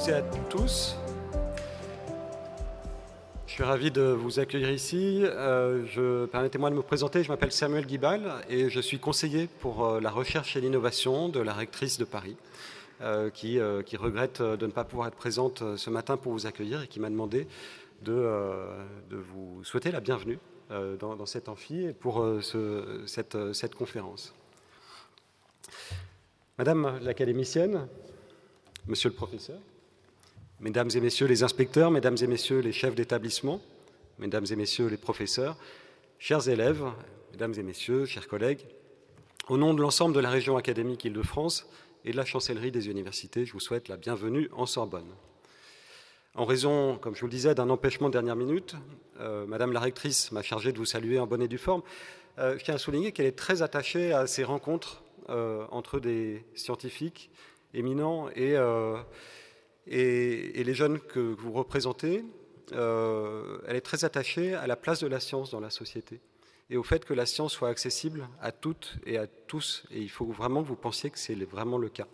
toutes et à tous. Je suis ravi de vous accueillir ici. Permettez-moi de me présenter. Je m'appelle Samuel Guibal et je suis conseiller pour la recherche et l'innovation de la rectrice de Paris, qui regrette de ne pas pouvoir être présente ce matin pour vous accueillir et qui m'a demandé de vous souhaiter la bienvenue dans cet amphi et pour cette conférence. Madame l'académicienne, monsieur le professeur, mesdames et messieurs les inspecteurs, mesdames et messieurs les chefs d'établissement, mesdames et messieurs les professeurs, chers élèves, mesdames et messieurs, chers collègues, au nom de l'ensemble de la région académique Île-de-France et de la chancellerie des universités, je vous souhaite la bienvenue en Sorbonne. En raison, comme je vous le disais, d'un empêchement de dernière minute, Madame la rectrice m'a chargé de vous saluer en bonne et due forme. Je tiens à souligner qu'elle est très attachée à ces rencontres entre des scientifiques éminents et les jeunes que vous représentez. Elle est très attachée à la place de la science dans la société et au fait que la science soit accessible à toutes et à tous. Et il faut vraiment que vous pensiez que c'est vraiment le cas.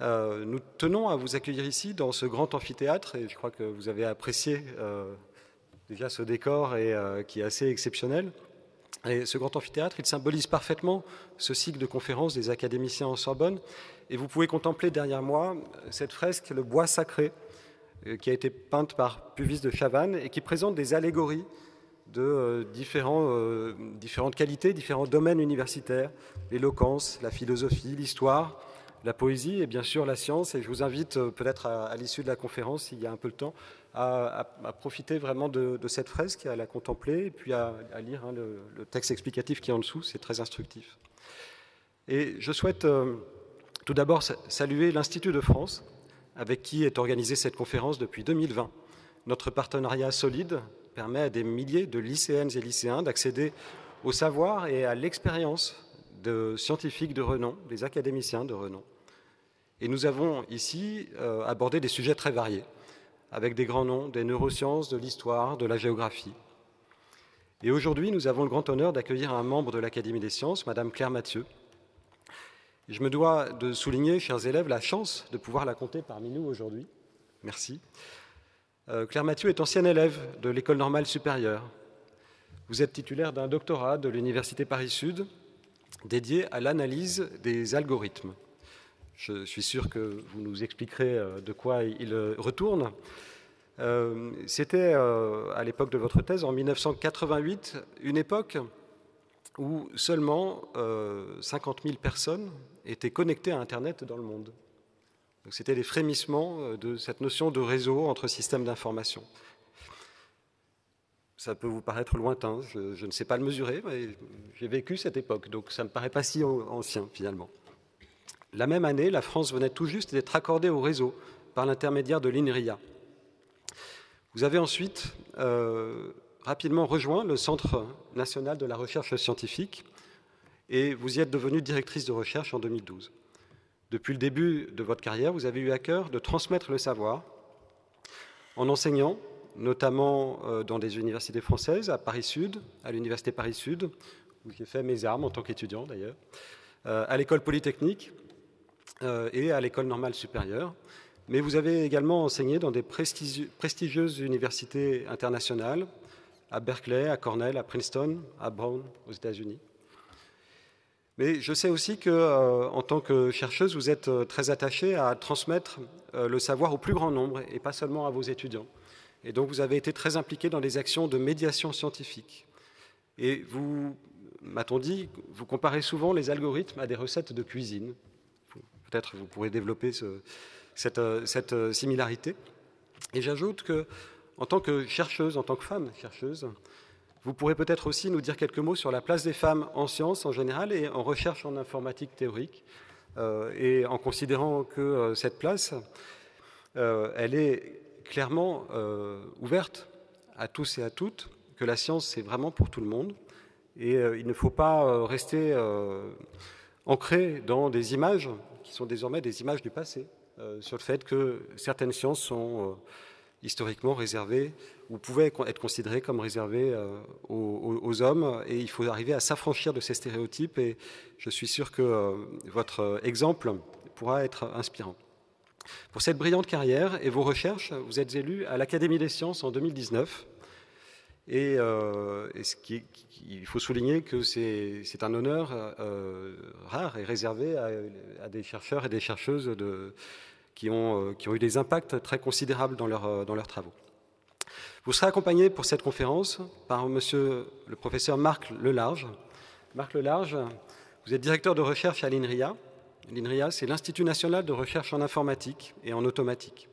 Nous tenons à vous accueillir ici dans ce grand amphithéâtre et je crois que vous avez apprécié déjà ce décor qui est assez exceptionnel. Et ce grand amphithéâtre, il symbolise parfaitement ce cycle de conférences des académiciens en Sorbonne. Et vous pouvez contempler derrière moi cette fresque, le bois sacré, qui a été peinte par Puvis de Chavannes et qui présente des allégories de différentes qualités, différents domaines universitaires, l'éloquence, la philosophie, l'histoire, la poésie et bien sûr la science. Et je vous invite peut-être à l'issue de la conférence, s'il y a un peu le temps, à profiter vraiment de cette fresque, à la contempler et puis à lire le texte explicatif qui est en dessous, c'est très instructif. Et je souhaite tout d'abord saluer l'Institut de France, avec qui est organisée cette conférence depuis 2020. Notre partenariat solide permet à des milliers de lycéennes et lycéens d'accéder au savoir et à l'expérience de scientifiques de renom, des académiciens de renom. Et nous avons ici abordé des sujets très variés, avec des grands noms, des neurosciences, de l'histoire, de la géographie. Et aujourd'hui, nous avons le grand honneur d'accueillir un membre de l'Académie des sciences, Madame Claire Mathieu. Je me dois de souligner, chers élèves, la chance de pouvoir la compter parmi nous aujourd'hui. Merci. Claire Mathieu est ancienne élève de l'École normale supérieure. Vous êtes titulaire d'un doctorat de l'Université Paris-Sud dédié à l'analyse des algorithmes. Je suis sûr que vous nous expliquerez de quoi il retourne. C'était, à l'époque de votre thèse, en 1988, une époque où seulement 50 000 personnes étaient connectées à Internet dans le monde. C'était les frémissements de cette notion de réseau entre systèmes d'information. Ça peut vous paraître lointain, je ne sais pas le mesurer, mais j'ai vécu cette époque, donc ça ne me paraît pas si ancien finalement. La même année, la France venait tout juste d'être accordée au réseau par l'intermédiaire de l'INRIA. Vous avez ensuite rapidement rejoint le Centre national de la recherche scientifique et vous y êtes devenue directrice de recherche en 2012. Depuis le début de votre carrière, vous avez eu à cœur de transmettre le savoir en enseignant, notamment dans des universités françaises, à Paris-Sud, à l'Université Paris-Sud, où j'ai fait mes armes en tant qu'étudiant d'ailleurs, à l'École polytechnique et à l'École normale supérieure. Mais vous avez également enseigné dans des prestigieuses universités internationales, à Berkeley, à Cornell, à Princeton, à Brown, aux États-Unis. Mais je sais aussi qu'en tant que chercheuse, vous êtes très attachée à transmettre le savoir au plus grand nombre et pas seulement à vos étudiants. Et donc vous avez été très impliquée dans des actions de médiation scientifique. Et vous, m'a-t-on dit, vous comparez souvent les algorithmes à des recettes de cuisine. Peut-être vous pourrez développer cette similarité. Et j'ajoute qu'en tant que chercheuse, en tant que femme chercheuse, vous pourrez peut-être aussi nous dire quelques mots sur la place des femmes en sciences en général et en recherche en informatique théorique. Et en considérant que cette place, elle est clairement ouverte à tous et à toutes, que la science, c'est vraiment pour tout le monde. Et il ne faut pas rester ancré dans des images qui sont désormais des images du passé, sur le fait que certaines sciences sont historiquement réservées ou pouvaient être considérées comme réservées aux hommes. Et il faut arriver à s'affranchir de ces stéréotypes. Et je suis sûr que votre exemple pourra être inspirant. Pour cette brillante carrière et vos recherches, vous êtes élu à l'Académie des sciences en 2019. Et il faut souligner que c'est un honneur rare et réservé à des chercheurs et des chercheuses qui ont eu des impacts très considérables dans leurs travaux. Vous serez accompagné pour cette conférence par monsieur le professeur Marc Lelarge. Marc Lelarge, vous êtes directeur de recherche à l'INRIA. L'INRIA, c'est l'Institut national de recherche en informatique et en automatique.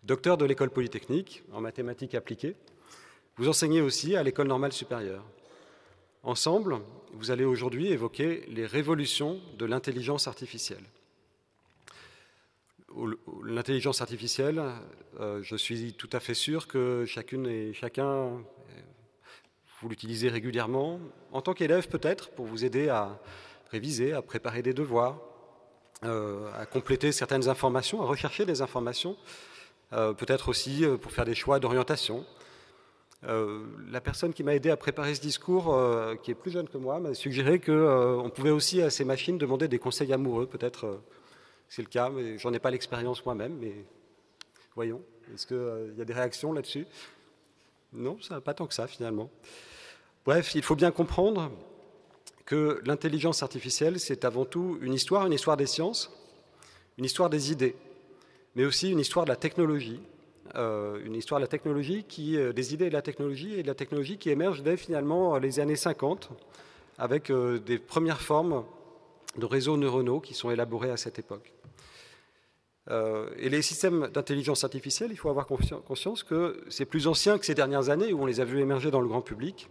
Docteur de l'École polytechnique en mathématiques appliquées. Vous enseignez aussi à l'École normale supérieure. Ensemble, vous allez aujourd'hui évoquer les révolutions de l'intelligence artificielle. L'intelligence artificielle, je suis tout à fait sûr que chacune et chacun, vous l'utilisez régulièrement, en tant qu'élève peut-être, pour vous aider à réviser, à préparer des devoirs, à compléter certaines informations, à rechercher des informations, peut-être aussi pour faire des choix d'orientation. La personne qui m'a aidé à préparer ce discours, qui est plus jeune que moi, m'a suggéré qu'on pouvait aussi à ces machines demander des conseils amoureux, peut-être c'est le cas, mais j'en ai pas l'expérience moi-même, mais voyons, est-ce qu'il y a des réactions là-dessus? Non, ça n'a pas tant que ça finalement. Bref, il faut bien comprendre que l'intelligence artificielle, c'est avant tout une histoire des sciences, une histoire des idées, mais aussi une histoire de la technologie, des idées et de la technologie qui émerge dès finalement les années 50, avec des premières formes de réseaux neuronaux qui sont élaborés à cette époque. Et les systèmes d'intelligence artificielle, il faut avoir conscience que c'est plus ancien que ces dernières années où on les a vus émerger dans le grand public.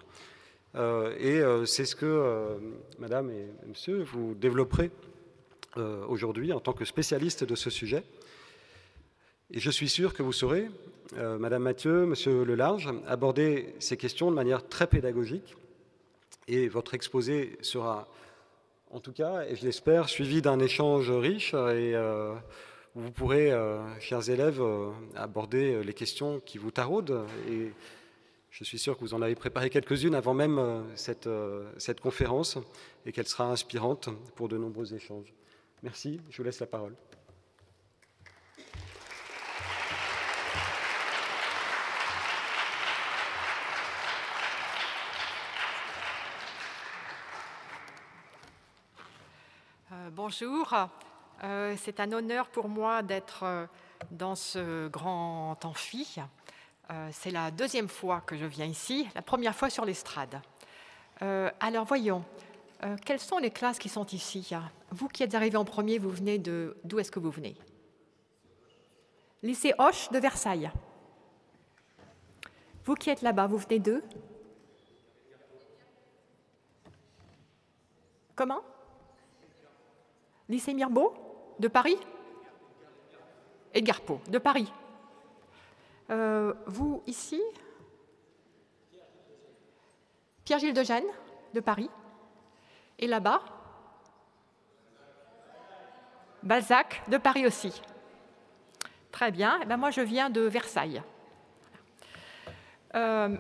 C'est ce que, madame et monsieur, vous développerez aujourd'hui en tant que spécialiste de ce sujet. Et je suis sûr que vous saurez, madame Mathieu, monsieur Lelarge, aborder ces questions de manière très pédagogique. Et votre exposé sera, en tout cas, et je l'espère, suivi d'un échange riche et vous pourrez, chers élèves, aborder les questions qui vous taraudent. Et je suis sûr que vous en avez préparé quelques-unes avant même cette conférence et qu'elle sera inspirante pour de nombreux échanges. Merci, je vous laisse la parole. Bonjour, c'est un honneur pour moi d'être dans ce grand amphi. C'est la deuxième fois que je viens ici, la première fois sur l'estrade. Alors voyons, quelles sont les classes qui sont ici? Vous qui êtes arrivés en premier, vous venez de... D'où est-ce que vous venez? Lycée Hoche de Versailles. Vous qui êtes là-bas, vous venez d'eux? Comment? Lycée Mirbeau de Paris? Edgar Poe de Paris. Vous, ici? Pierre-Gilles de Gênes de Paris. Et là-bas? Balzac de Paris aussi. Très bien. Eh bien, moi, je viens de Versailles. Alors,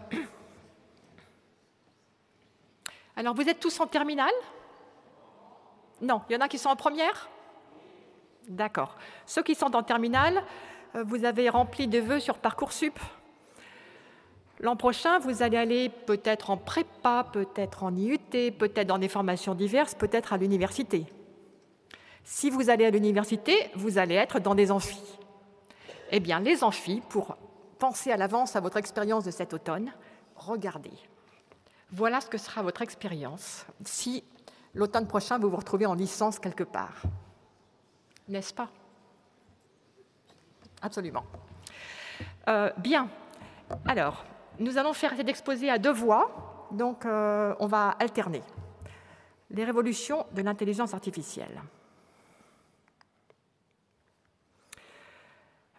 vous êtes tous en terminale? Non, il y en a qui sont en première? D'accord. Ceux qui sont en terminale, vous avez rempli des vœux sur Parcoursup. L'an prochain, vous allez aller peut-être en prépa, peut-être en IUT, peut-être dans des formations diverses, peut-être à l'université. Si vous allez à l'université, vous allez être dans des amphis. Eh bien, les amphis, pour penser à l'avance à votre expérience de cet automne, regardez. Voilà ce que sera votre expérience si l'automne prochain, vous vous retrouvez en licence quelque part. N'est-ce pas? Absolument. Bien. Alors, nous allons faire cet exposé à deux voix, donc on va alterner. Les révolutions de l'intelligence artificielle.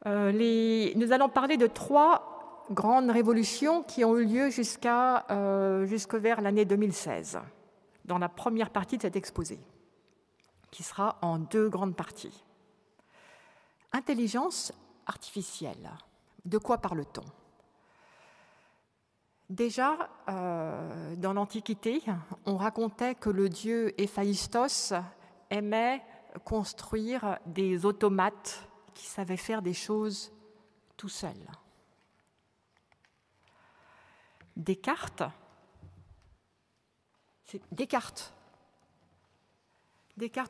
Nous allons parler de trois grandes révolutions qui ont eu lieu jusque vers l'année 2016, dans la première partie de cet exposé, qui sera en deux grandes parties. Intelligence artificielle. De quoi parle-t-on? Déjà, dans l'Antiquité, on racontait que le dieu Héphaïstos aimait construire des automates qui savait faire des choses tout seul. Descartes,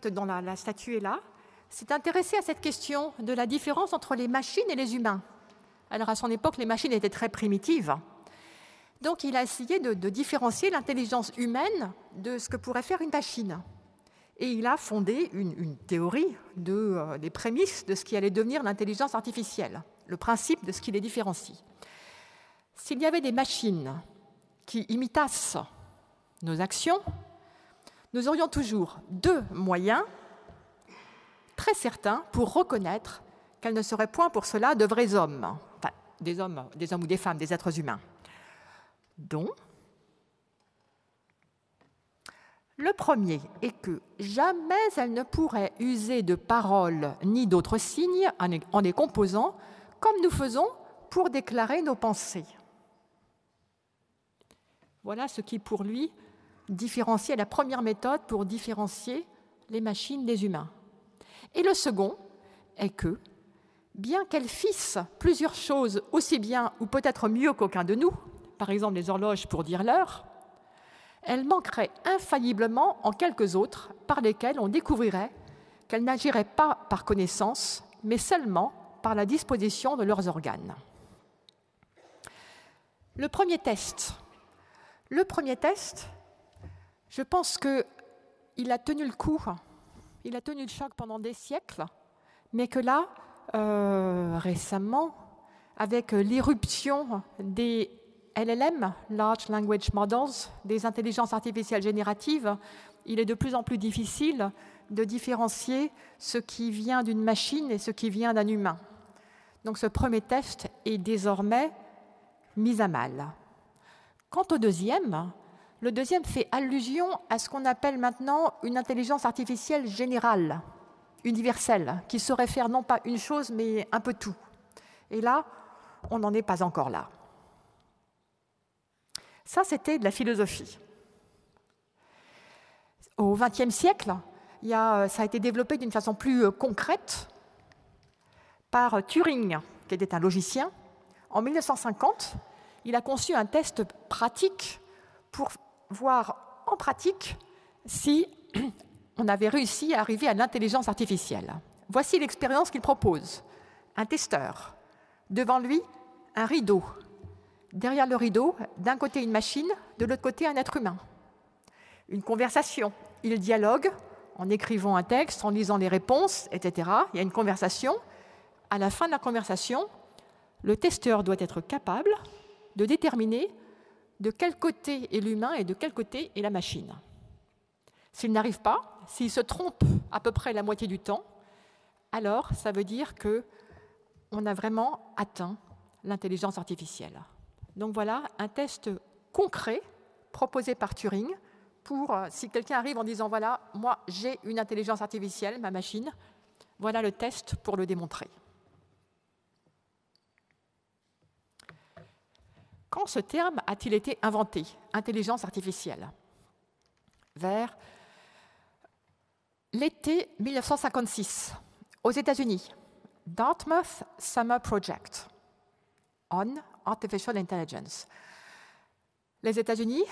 dont la statue est là, s'est intéressé à cette question de la différence entre les machines et les humains. Alors à son époque, les machines étaient très primitives. Donc il a essayé de différencier l'intelligence humaine de ce que pourrait faire une machine. Et il a fondé une théorie des prémices de ce qui allait devenir l'intelligence artificielle, le principe de ce qui les différencie. S'il y avait des machines qui imitassent nos actions, nous aurions toujours deux moyens très certains pour reconnaître qu'elles ne seraient point pour cela de vrais hommes, enfin des hommes ou des femmes, des êtres humains. Dont le premier est que jamais elles ne pourraient user de paroles ni d'autres signes en les composant comme nous faisons pour déclarer nos pensées. Voilà ce qui, pour lui, différenciait la première méthode pour différencier les machines des humains. Et le second est que, bien qu'elles fissent plusieurs choses aussi bien ou peut-être mieux qu'aucun de nous, par exemple les horloges pour dire l'heure, elles manqueraient infailliblement en quelques autres par lesquelles on découvrirait qu'elles n'agiraient pas par connaissance, mais seulement par la disposition de leurs organes. Le premier test, je pense qu'il a tenu le coup, il a tenu le choc pendant des siècles, mais que là, récemment, avec l'irruption des LLM, Large Language Models, des intelligences artificielles génératives, il est de plus en plus difficile de différencier ce qui vient d'une machine et ce qui vient d'un humain. Donc ce premier test est désormais mis à mal. Quant au deuxième, le deuxième fait allusion à ce qu'on appelle maintenant une intelligence artificielle générale, universelle, qui saurait faire non pas une chose, mais un peu tout. Et là, on n'en est pas encore là. Ça, c'était de la philosophie. Au XXe siècle, ça a été développé d'une façon plus concrète par Turing, qui était un logicien. En 1950, il a conçu un test pratique pour voir en pratique si on avait réussi à arriver à l'intelligence artificielle. Voici l'expérience qu'il propose. Un testeur, devant lui, un rideau. Derrière le rideau, d'un côté une machine, de l'autre côté un être humain. Une conversation. Il dialogue en écrivant un texte, en lisant les réponses, etc. Il y a une conversation. À la fin de la conversation, le testeur doit être capable de déterminer de quel côté est l'humain et de quel côté est la machine. S'il n'arrive pas, s'il se trompe à peu près la moitié du temps, alors ça veut dire qu'on a vraiment atteint l'intelligence artificielle. Donc voilà un test concret proposé par Turing pour, si quelqu'un arrive en disant « voilà, moi j'ai une intelligence artificielle, ma machine », voilà le test pour le démontrer. Quand ce terme a-t-il été inventé, intelligence artificielle? Vers l'été 1956, aux États-Unis, Dartmouth Summer Project on Artificial Intelligence. Les États-Unis,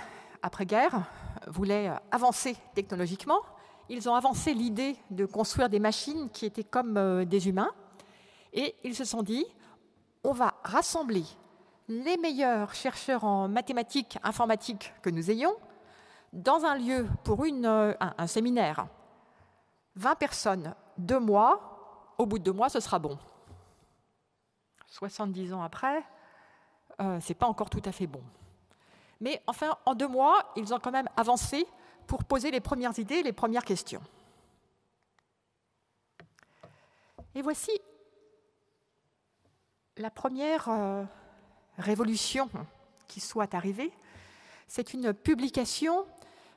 après-guerre, voulaient avancer technologiquement. Ils ont avancé l'idée de construire des machines qui étaient comme des humains, et ils se sont dit, on va rassembler les meilleurs chercheurs en mathématiques, informatique que nous ayons, dans un lieu pour un séminaire. 20 personnes, 2 mois, au bout de 2 mois, ce sera bon. 70 ans après, ce n'est pas encore tout à fait bon. Mais enfin, en 2 mois, ils ont quand même avancé pour poser les premières idées, les premières questions. Et voici la première révolution qui soit arrivée. C'est une publication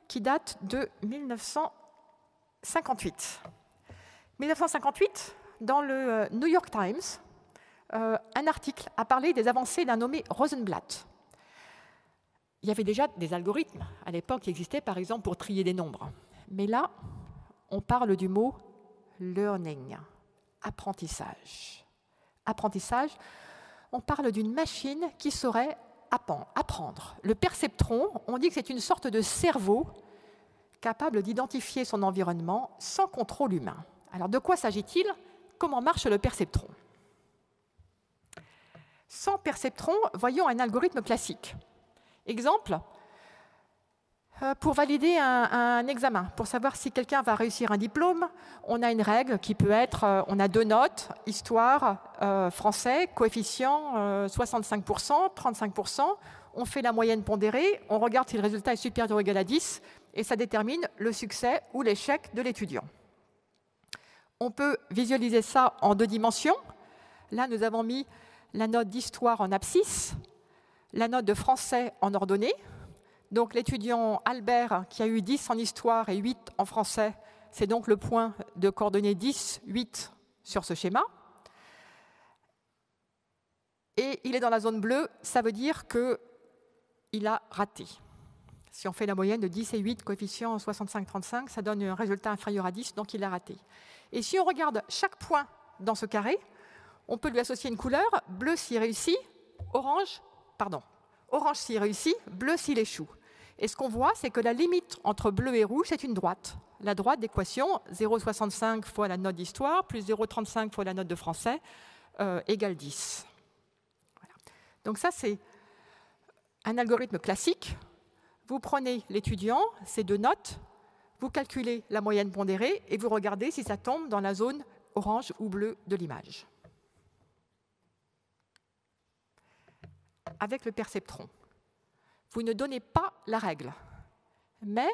qui date de 1958. 1958, dans le New York Times, un article a parlé des avancées d'un nommé Rosenblatt. Il y avait déjà des algorithmes à l'époque qui existaient, par exemple, pour trier des nombres. Mais là, on parle du mot « learning », apprentissage. Apprentissage, on parle d'une machine qui saurait apprendre. Le perceptron, on dit que c'est une sorte de cerveau capable d'identifier son environnement sans contrôle humain. Alors de quoi s'agit-il? Comment marche le perceptron? Sans perceptron, voyons un algorithme classique. Exemple, pour valider un examen, pour savoir si quelqu'un va réussir un diplôme, on a une règle qui peut être, on a 2 notes, histoire, français, coefficient 65%, 35%, on fait la moyenne pondérée, on regarde si le résultat est supérieur ou égal à 10, et ça détermine le succès ou l'échec de l'étudiant. On peut visualiser ça en 2 dimensions. Là, nous avons mis la note d'histoire en abscisse, la note de français en ordonnée. Donc l'étudiant Albert, qui a eu 10 en histoire et 8 en français, c'est donc le point de coordonnées 10, 8 sur ce schéma. Et il est dans la zone bleue, ça veut dire qu'il a raté. Si on fait la moyenne de 10 et 8, coefficient 65-35, ça donne un résultat inférieur à 10, donc il a raté. Et si on regarde chaque point dans ce carré, on peut lui associer une couleur, bleu s'il réussit, orange s'il réussit, bleu s'il échoue. Et ce qu'on voit, c'est que la limite entre bleu et rouge, c'est une droite. La droite d'équation, 0,65 fois la note d'histoire, plus 0,35 fois la note de français, égale 10. Voilà. Donc ça, c'est un algorithme classique. Vous prenez l'étudiant, ces 2 notes, vous calculez la moyenne pondérée et vous regardez si ça tombe dans la zone orange ou bleue de l'image. Avec le perceptron, vous ne donnez pas la règle, mais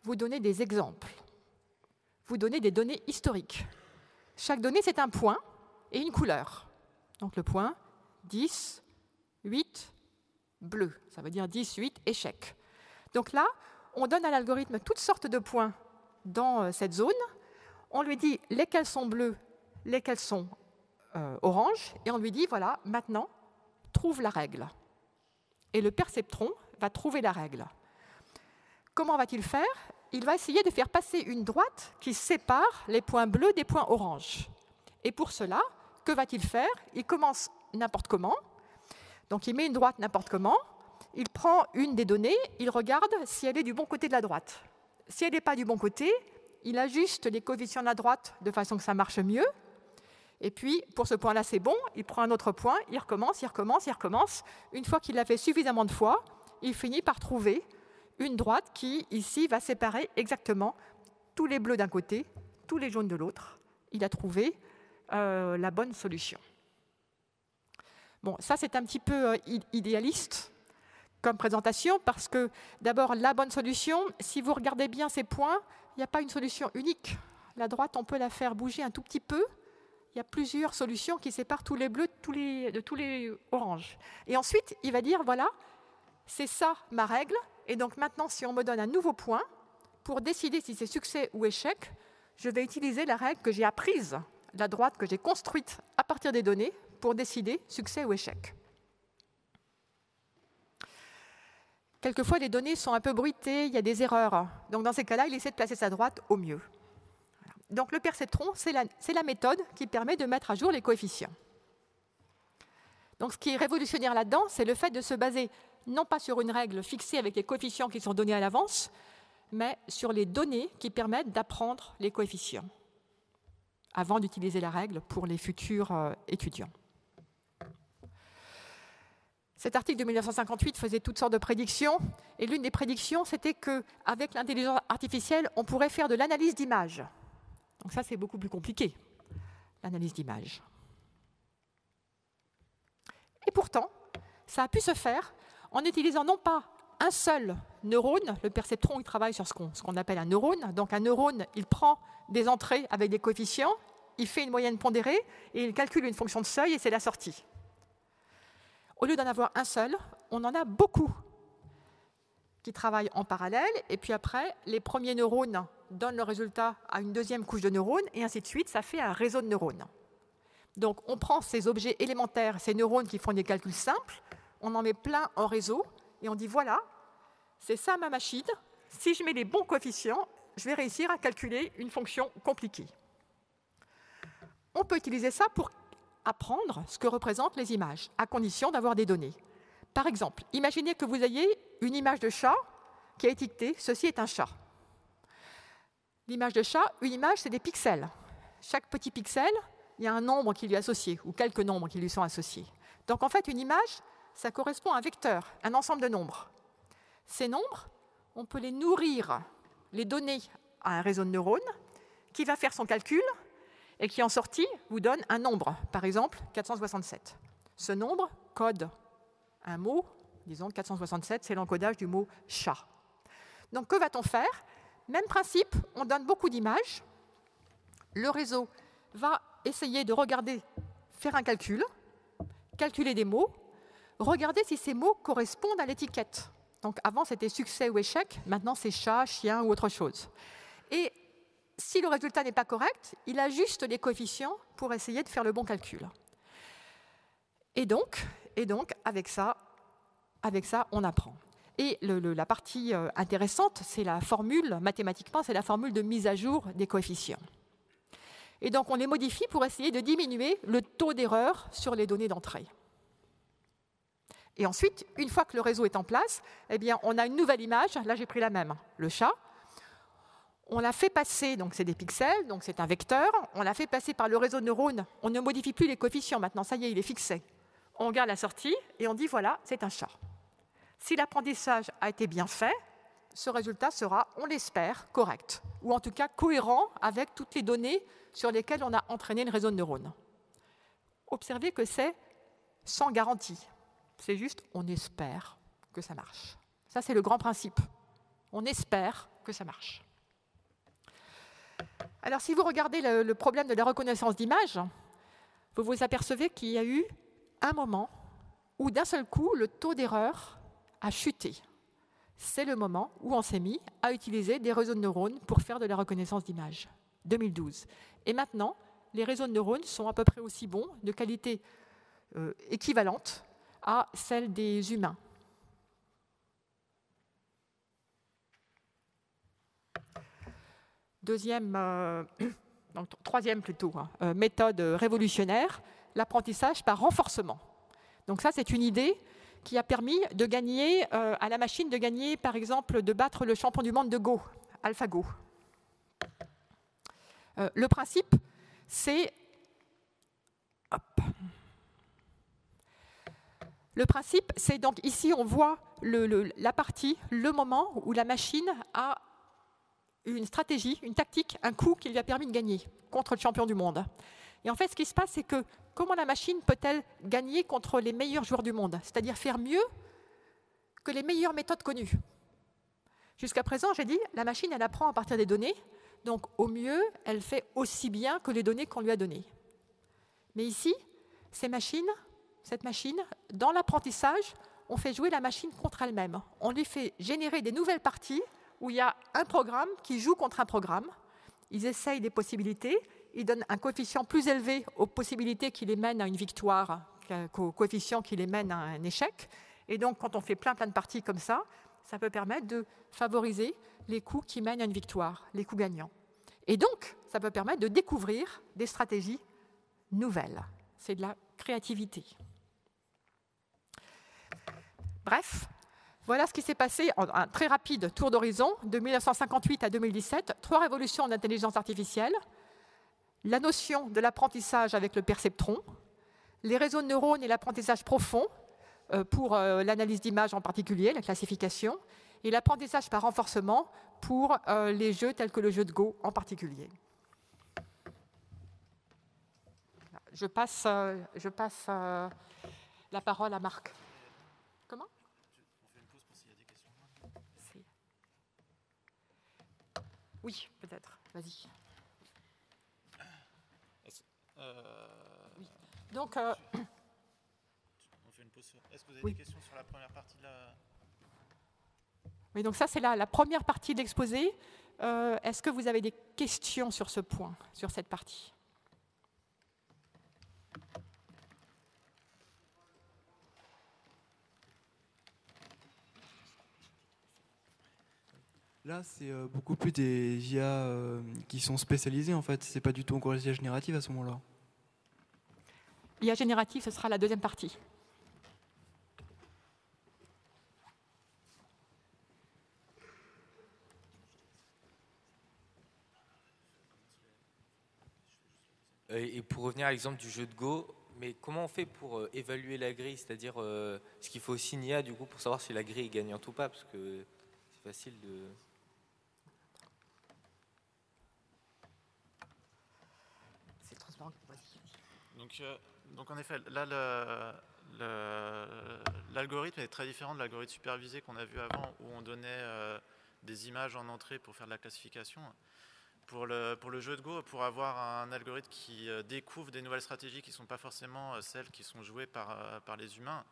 vous donnez des exemples. Vous donnez des données historiques. Chaque donnée, c'est un point et une couleur. Donc le point, 10, 8, bleu. Ça veut dire 10, 8, échec. Donc là, on donne à l'algorithme toutes sortes de points dans cette zone. On lui dit lesquels sont bleus, lesquels sont oranges, et on lui dit, voilà, maintenant, trouve la règle. Et le perceptron va trouver la règle. Comment va-t-il faire? Il va essayer de faire passer une droite qui sépare les points bleus des points oranges. Et pour cela, que va-t-il faire? Il commence n'importe comment. Donc il met une droite n'importe comment. Il prend une des données, il regarde si elle est du bon côté de la droite. Si elle n'est pas du bon côté, il ajuste les coefficients de la droite de façon que ça marche mieux. Et puis, pour ce point-là, c'est bon, il prend un autre point, il recommence. Une fois qu'il l'a fait suffisamment de fois, il finit par trouver une droite qui, ici, va séparer exactement tous les bleus d'un côté, tous les jaunes de l'autre. Il a trouvé la bonne solution. Bon, ça, c'est un petit peu idéaliste comme présentation, parce que, d'abord, la bonne solution, si vous regardez bien ces points, il n'y a pas une solution unique. La droite, on peut la faire bouger un tout petit peu. Il y a plusieurs solutions qui séparent tous les bleus de tous les oranges. Et ensuite, il va dire, voilà, c'est ça ma règle. Et donc maintenant, si on me donne un nouveau point, pour décider si c'est succès ou échec, je vais utiliser la règle que j'ai apprise, la droite que j'ai construite à partir des données, pour décider succès ou échec. Quelquefois, les données sont un peu bruitées, il y a des erreurs. Donc dans ces cas-là, il essaie de placer sa droite au mieux. Donc le perceptron, c'est la méthode qui permet de mettre à jour les coefficients. Donc ce qui est révolutionnaire là-dedans, c'est le fait de se baser non pas sur une règle fixée avec les coefficients qui sont donnés à l'avance, mais sur les données qui permettent d'apprendre les coefficients, avant d'utiliser la règle pour les futurs étudiants. Cet article de 1958 faisait toutes sortes de prédictions, et l'une des prédictions, c'était qu'avec l'intelligence artificielle, on pourrait faire de l'analyse d'images. Donc ça, c'est beaucoup plus compliqué, l'analyse d'images. Et pourtant, ça a pu se faire en utilisant non pas un seul neurone. Le perceptron, il travaille sur ce qu'on appelle un neurone. Donc un neurone, il prend des entrées avec des coefficients, il fait une moyenne pondérée, et il calcule une fonction de seuil, et c'est la sortie. Au lieu d'en avoir un seul, on en a beaucoup qui travaillent en parallèle, et puis après, les premiers neurones donnent le résultat à une deuxième couche de neurones, et ainsi de suite, ça fait un réseau de neurones. Donc on prend ces objets élémentaires, ces neurones qui font des calculs simples, on en met plein en réseau, et on dit voilà, c'est ça ma machine, si je mets les bons coefficients, je vais réussir à calculer une fonction compliquée. On peut utiliser ça pour apprendre ce que représentent les images, à condition d'avoir des données. Par exemple, imaginez que vous ayez une image de chat qui est étiquetée « Ceci est un chat ». L'image de chat, une image, c'est des pixels. Chaque petit pixel, il y a un nombre qui lui est associé, ou quelques nombres qui lui sont associés. Donc en fait, une image, ça correspond à un vecteur, un ensemble de nombres. Ces nombres, on peut les nourrir, les donner à un réseau de neurones qui va faire son calcul et qui, en sortie, vous donne un nombre, par exemple 467. Ce nombre code un mot, disons 467, c'est l'encodage du mot « chat ». Donc que va-t-on faire? Même principe, on donne beaucoup d'images. Le réseau va essayer de regarder, faire un calcul, calculer des mots, regarder si ces mots correspondent à l'étiquette. Donc avant, c'était succès ou échec, maintenant c'est chat, chien ou autre chose. Et si le résultat n'est pas correct, il ajuste les coefficients pour essayer de faire le bon calcul. Et donc avec ça, on apprend. Et la partie intéressante, c'est la formule, mathématiquement, c'est la formule de mise à jour des coefficients. Et donc, on les modifie pour essayer de diminuer le taux d'erreur sur les données d'entrée. Et ensuite, une fois que le réseau est en place, eh bien, on a une nouvelle image. Là, j'ai pris la même, le chat. On l'a fait passer, donc c'est des pixels, donc c'est un vecteur. On l'a fait passer par le réseau de neurones. On ne modifie plus les coefficients maintenant, ça y est, il est fixé. On regarde la sortie et on dit, voilà, c'est un chat. Si l'apprentissage a été bien fait, ce résultat sera, on l'espère, correct, ou en tout cas cohérent avec toutes les données sur lesquelles on a entraîné le réseau de neurones. Observez que c'est sans garantie. C'est juste, on espère que ça marche. Ça, c'est le grand principe. On espère que ça marche. Alors, si vous regardez le problème de la reconnaissance d'image, vous vous apercevez qu'il y a eu un moment où, d'un seul coup, le taux d'erreur a chuté. C'est le moment où on s'est mis à utiliser des réseaux de neurones pour faire de la reconnaissance d'image. 2012. Et maintenant, les réseaux de neurones sont à peu près aussi bons, de qualité équivalente à celle des humains. Troisième plutôt, méthode révolutionnaire, l'apprentissage par renforcement. Donc ça, c'est une idée qui a permis de gagner, à la machine de gagner, par exemple, de battre le champion du monde de Go, AlphaGo. Le principe, c'est... Le principe, c'est donc ici, on voit la partie, le moment où la machine a une stratégie, une tactique, un coup qui lui a permis de gagner contre le champion du monde. Et en fait, ce qui se passe, c'est que comment la machine peut-elle gagner contre les meilleurs joueurs du monde? C'est-à-dire faire mieux que les meilleures méthodes connues. Jusqu'à présent, j'ai dit, la machine, elle apprend à partir des données. Donc, au mieux, elle fait aussi bien que les données qu'on lui a données. Mais ici, cette machine, dans l'apprentissage, on fait jouer la machine contre elle-même. On lui fait générer des nouvelles parties où il y a un programme qui joue contre un programme. Ils essayent des possibilités. Ils donnent un coefficient plus élevé aux possibilités qui les mènent à une victoire qu'aux coefficients qui les mènent à un échec. Et donc, quand on fait plein de parties comme ça, ça peut permettre de favoriser les coups qui mènent à une victoire, les coups gagnants. Et donc, ça peut permettre de découvrir des stratégies nouvelles. C'est de la créativité. Bref, voilà ce qui s'est passé en un très rapide tour d'horizon, de 1958 à 2017, 3 révolutions en intelligence artificielle, la notion de l'apprentissage avec le perceptron, les réseaux de neurones et l'apprentissage profond, pour l'analyse d'images en particulier, la classification, et l'apprentissage par renforcement pour les jeux tels que le jeu de Go en particulier. Je passe la parole à Marc. Comment ? On fait une pause pour s'il y a des questions. Oui, peut-être. Vas-y. Oui. Donc, on fait une pause. Est-ce que vous avez des questions sur la première partie de la... Oui, donc ça, c'est la première partie de l'exposé. Est-ce que vous avez des questions sur ce point, sur cette partie ? Là, c'est beaucoup plus des IA qui sont spécialisés, en fait. C'est pas du tout encore les IA génératives à ce moment-là. IA générative, ce sera la deuxième partie. Et pour revenir à l'exemple du jeu de Go, mais comment on fait pour évaluer la grille? C'est-à-dire, est-ce qu'il faut aussi une IA du coup pour savoir si la grille est gagnante ou pas? Parce que c'est facile de... C'est transparent. Donc en effet, là, l'algorithme est très différent de l'algorithme supervisé qu'on a vu avant, où on donnait des images en entrée pour faire de la classification. Pour le jeu de Go, pour avoir un algorithme qui découvre des nouvelles stratégies qui ne sont pas forcément celles qui sont jouées par les humains,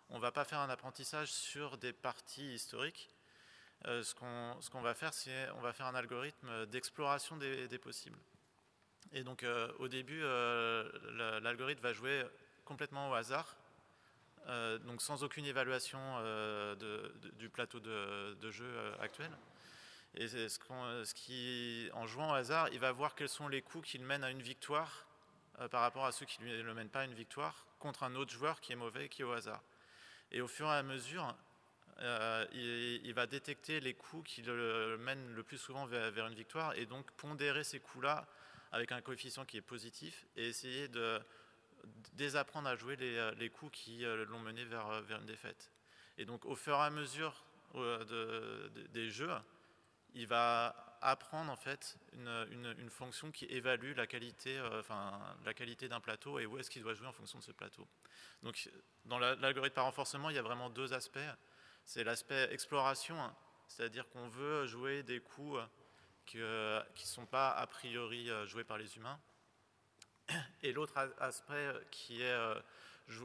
on ne va pas faire un apprentissage sur des parties historiques. Ce qu'on va faire, c'est on va faire un algorithme d'exploration des possibles. Et donc au début, l'algorithme va jouer complètement au hasard, donc sans aucune évaluation du plateau de jeu actuel. Et en jouant au hasard, il va voir quels sont les coups qui le mènent à une victoire par rapport à ceux qui ne le mènent pas à une victoire contre un autre joueur qui est mauvais, qui est au hasard. Et au fur et à mesure, il va détecter les coups qui le mènent le plus souvent vers une victoire et donc pondérer ces coups-là avec un coefficient qui est positif et essayer de désapprendre à jouer les coups qui l'ont mené vers une défaite. Et donc au fur et à mesure des jeux, il va apprendre en fait une fonction qui évalue la qualité d'un plateau et où est-ce qu'il doit jouer en fonction de ce plateau. Donc dans l'algorithme par renforcement, il y a vraiment deux aspects. C'est l'aspect exploration, c'est-à-dire qu'on veut jouer des coups qui ne sont pas a priori joués par les humains. Et l'autre aspect qui est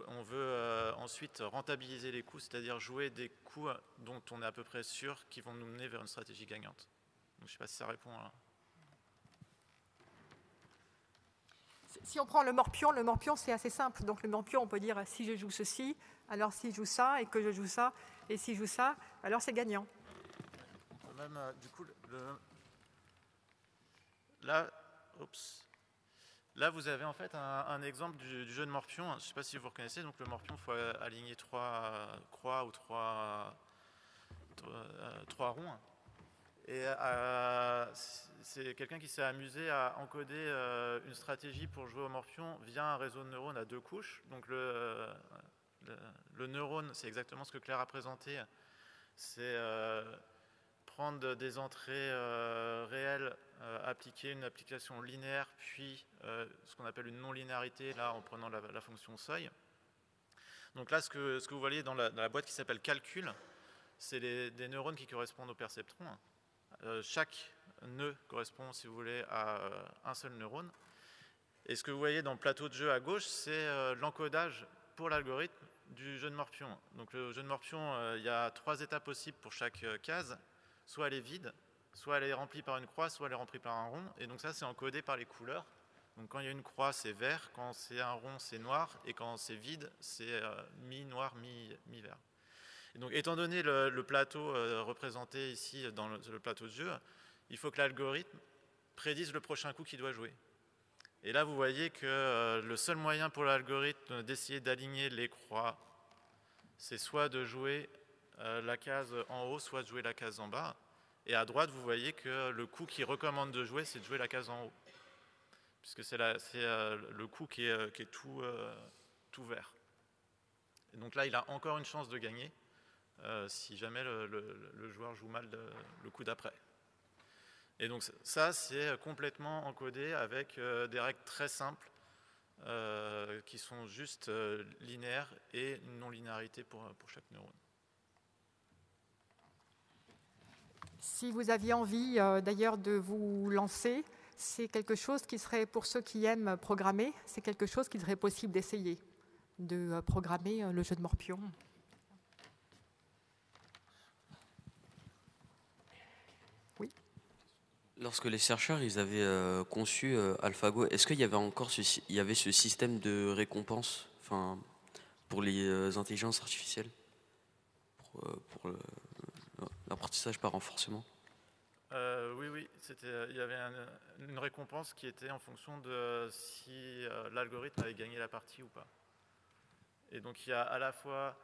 on veut ensuite rentabiliser les coups, c'est-à-dire jouer des coups dont on est à peu près sûr qu'ils vont nous mener vers une stratégie gagnante. Donc, je ne sais pas si ça répond à... Si on prend le morpion c'est assez simple. Donc le morpion, on peut dire si je joue ceci, alors si je joue ça, et que je joue ça, et si je joue ça, alors c'est gagnant. On peut même, du coup, là, vous avez en fait un exemple du jeu de morpion. Je ne sais pas si vous reconnaissez. Donc le morpion, il faut aligner 3 croix ou 3 ronds. Et c'est quelqu'un qui s'est amusé à encoder une stratégie pour jouer au morpion via un réseau de neurones à 2 couches. Donc le neurone, c'est exactement ce que Claire a présenté. C'est prendre des entrées réelles, appliquer une application linéaire, puis ce qu'on appelle une non-linéarité, là en prenant la fonction seuil. Donc là, ce que vous voyez dans la boîte qui s'appelle calcul, c'est des neurones qui correspondent aux perceptrons. Chaque nœud correspond, si vous voulez, à un seul neurone. Et ce que vous voyez dans le plateau de jeu à gauche, c'est l'encodage pour l'algorithme du jeu de morpion. Donc le jeu de morpion, il y a 3 étapes possibles pour chaque case. Soit elle est vide, soit elle est remplie par une croix, soit elle est remplie par un rond. Et donc ça, c'est encodé par les couleurs. Donc quand il y a une croix, c'est vert. Quand c'est un rond, c'est noir. Et quand c'est vide, c'est mi-noir, mi-vert. Et donc, étant donné le plateau représenté ici dans le plateau de jeu, il faut que l'algorithme prédise le prochain coup qu'il doit jouer. Et là, vous voyez que le seul moyen pour l'algorithme d'essayer d'aligner les croix, c'est soit de jouer la case en haut, soit de jouer la case en bas. Et à droite, vous voyez que le coup qu'il recommande de jouer, c'est de jouer la case en haut. Puisque c'est le coup qui est tout vert. Et donc là, il a encore une chance de gagner. Si jamais le joueur joue mal le coup d'après. Et donc ça, c'est complètement encodé avec des règles très simples qui sont juste linéaires et une non-linéarité pour chaque neurone. Si vous aviez envie d'ailleurs de vous lancer, c'est quelque chose qui serait, pour ceux qui aiment programmer, c'est quelque chose qui serait possible d'essayer, de programmer le jeu de morpion. Lorsque les chercheurs ils avaient conçu AlphaGo, est-ce qu'il y avait ce système de récompense, pour les intelligences artificielles, pour l'apprentissage par renforcement? Oui, il y avait une récompense qui était en fonction de si l'algorithme avait gagné la partie ou pas. Et donc il y a à la fois,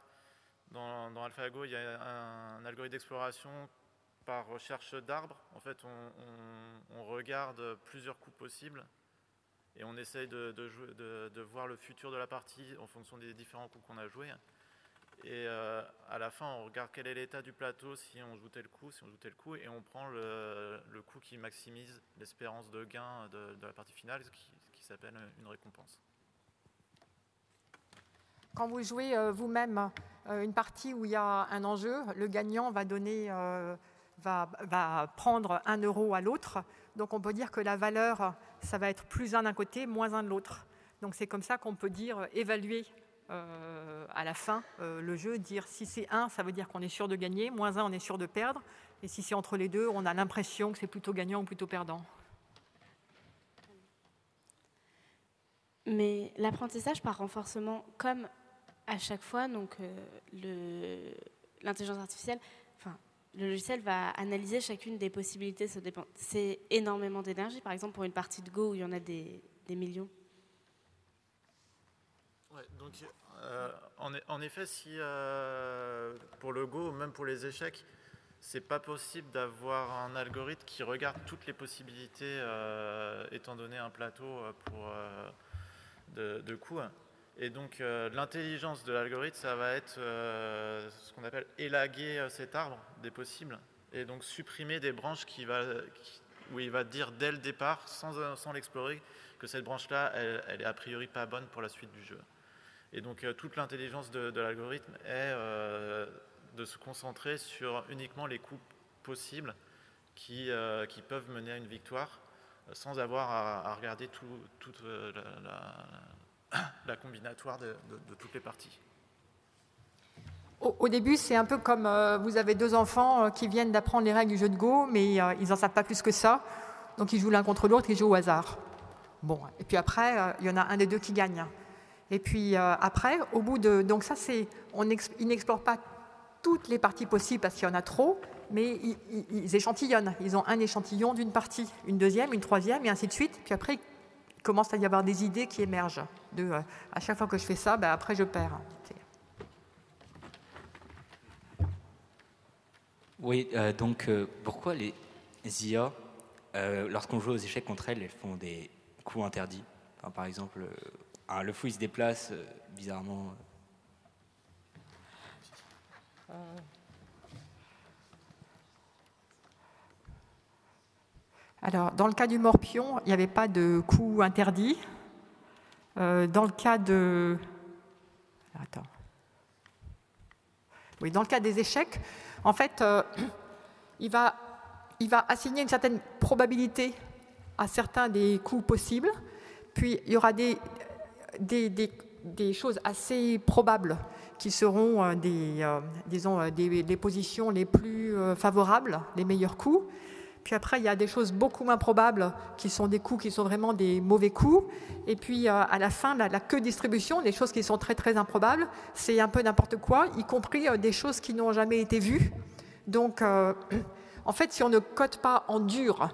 dans AlphaGo, il y a un algorithme d'exploration par recherche d'arbres. En fait, on regarde plusieurs coups possibles et on essaye de voir le futur de la partie en fonction des différents coups qu'on a joués. Et à la fin, on regarde quel est l'état du plateau si on joue tel coup, et on prend le coup qui maximise l'espérance de gain de la partie finale, qui s'appelle une récompense. Quand vous jouez vous-même une partie où il y a un enjeu, le gagnant va prendre 1 euro à l'autre. Donc on peut dire que la valeur, ça va être plus 1 d'un côté, moins 1 de l'autre. Donc c'est comme ça qu'on peut dire évaluer à la fin le jeu, dire si c'est 1, ça veut dire qu'on est sûr de gagner, moins 1, on est sûr de perdre. Et si c'est entre les deux, on a l'impression que c'est plutôt gagnant ou plutôt perdant. Mais l'apprentissage par renforcement, comme à chaque fois, donc l'intelligence artificielle, le logiciel va analyser chacune des possibilités. C'est énormément d'énergie. Par exemple, pour une partie de Go où il y en a des millions. Ouais, donc, en effet, si pour le Go, même pour les échecs, c'est pas possible d'avoir un algorithme qui regarde toutes les possibilités, étant donné un plateau de coups. Et donc l'intelligence de l'algorithme, ça va être ce qu'on appelle élaguer cet arbre des possibles, et donc supprimer des branches où il va dire dès le départ, sans l'explorer, que cette branche-là, elle est a priori pas bonne pour la suite du jeu. Et donc toute l'intelligence de l'algorithme est de se concentrer sur uniquement les coups possibles qui peuvent mener à une victoire, sans avoir à regarder toute la combinatoire de toutes les parties. Au début, c'est un peu comme vous avez 2 enfants qui viennent d'apprendre les règles du jeu de Go, mais ils n'en savent pas plus que ça. Donc ils jouent l'un contre l'autre, ils jouent au hasard. Bon, et puis après, il y en a un des deux qui gagne. Et puis après, au bout de... Donc ça, ils n'explorent pas toutes les parties possibles parce qu'il y en a trop, mais ils échantillonnent. Ils ont un échantillon d'une partie, une deuxième, une troisième, et ainsi de suite. Puis après, il commence à y avoir des idées qui émergent. À chaque fois que je fais ça, après je perds. Oui, donc pourquoi les IA, lorsqu'on joue aux échecs contre elles, elles font des coups interdits? Par exemple, le fou il se déplace bizarrement. Alors, dans le cas du morpion, il n'y avait pas de coup interdit. Dans le cas de... Oui, dans le cas des échecs, en fait, il va assigner une certaine probabilité à certains des coups possibles, puis il y aura des choses assez probables qui seront des positions les plus favorables, les meilleurs coups. Puis après, il y a des choses beaucoup moins probables qui sont des coups qui sont vraiment des mauvais coups. Et puis à la fin, la queue de distribution, des choses qui sont très très improbables, c'est un peu n'importe quoi, y compris des choses qui n'ont jamais été vues. Donc en fait, si on ne code pas en dur,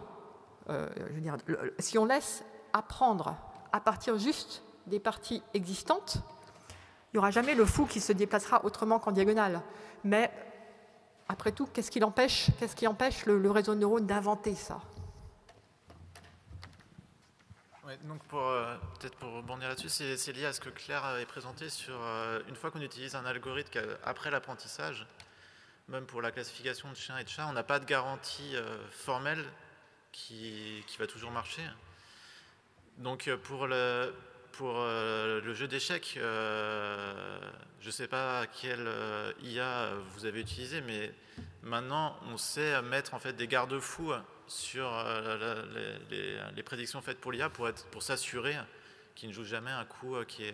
si on laisse apprendre à partir juste des parties existantes, il n'y aura jamais le fou qui se déplacera autrement qu'en diagonale. Mais après tout, qu'est-ce qui empêche le réseau de neurones d'inventer ça? Ouais, donc peut-être pour rebondir là-dessus, c'est lié à ce que Claire avait présenté sur une fois qu'on utilise un algorithme après l'apprentissage, même pour la classification de chiens et de chats, on n'a pas de garantie formelle qui va toujours marcher. Donc pour le jeu d'échecs, je ne sais pas quelle IA vous avez utilisé, mais maintenant on sait mettre en fait des garde-fous sur les prédictions faites pour l'IA pour s'assurer qu'il ne joue jamais un coup qui est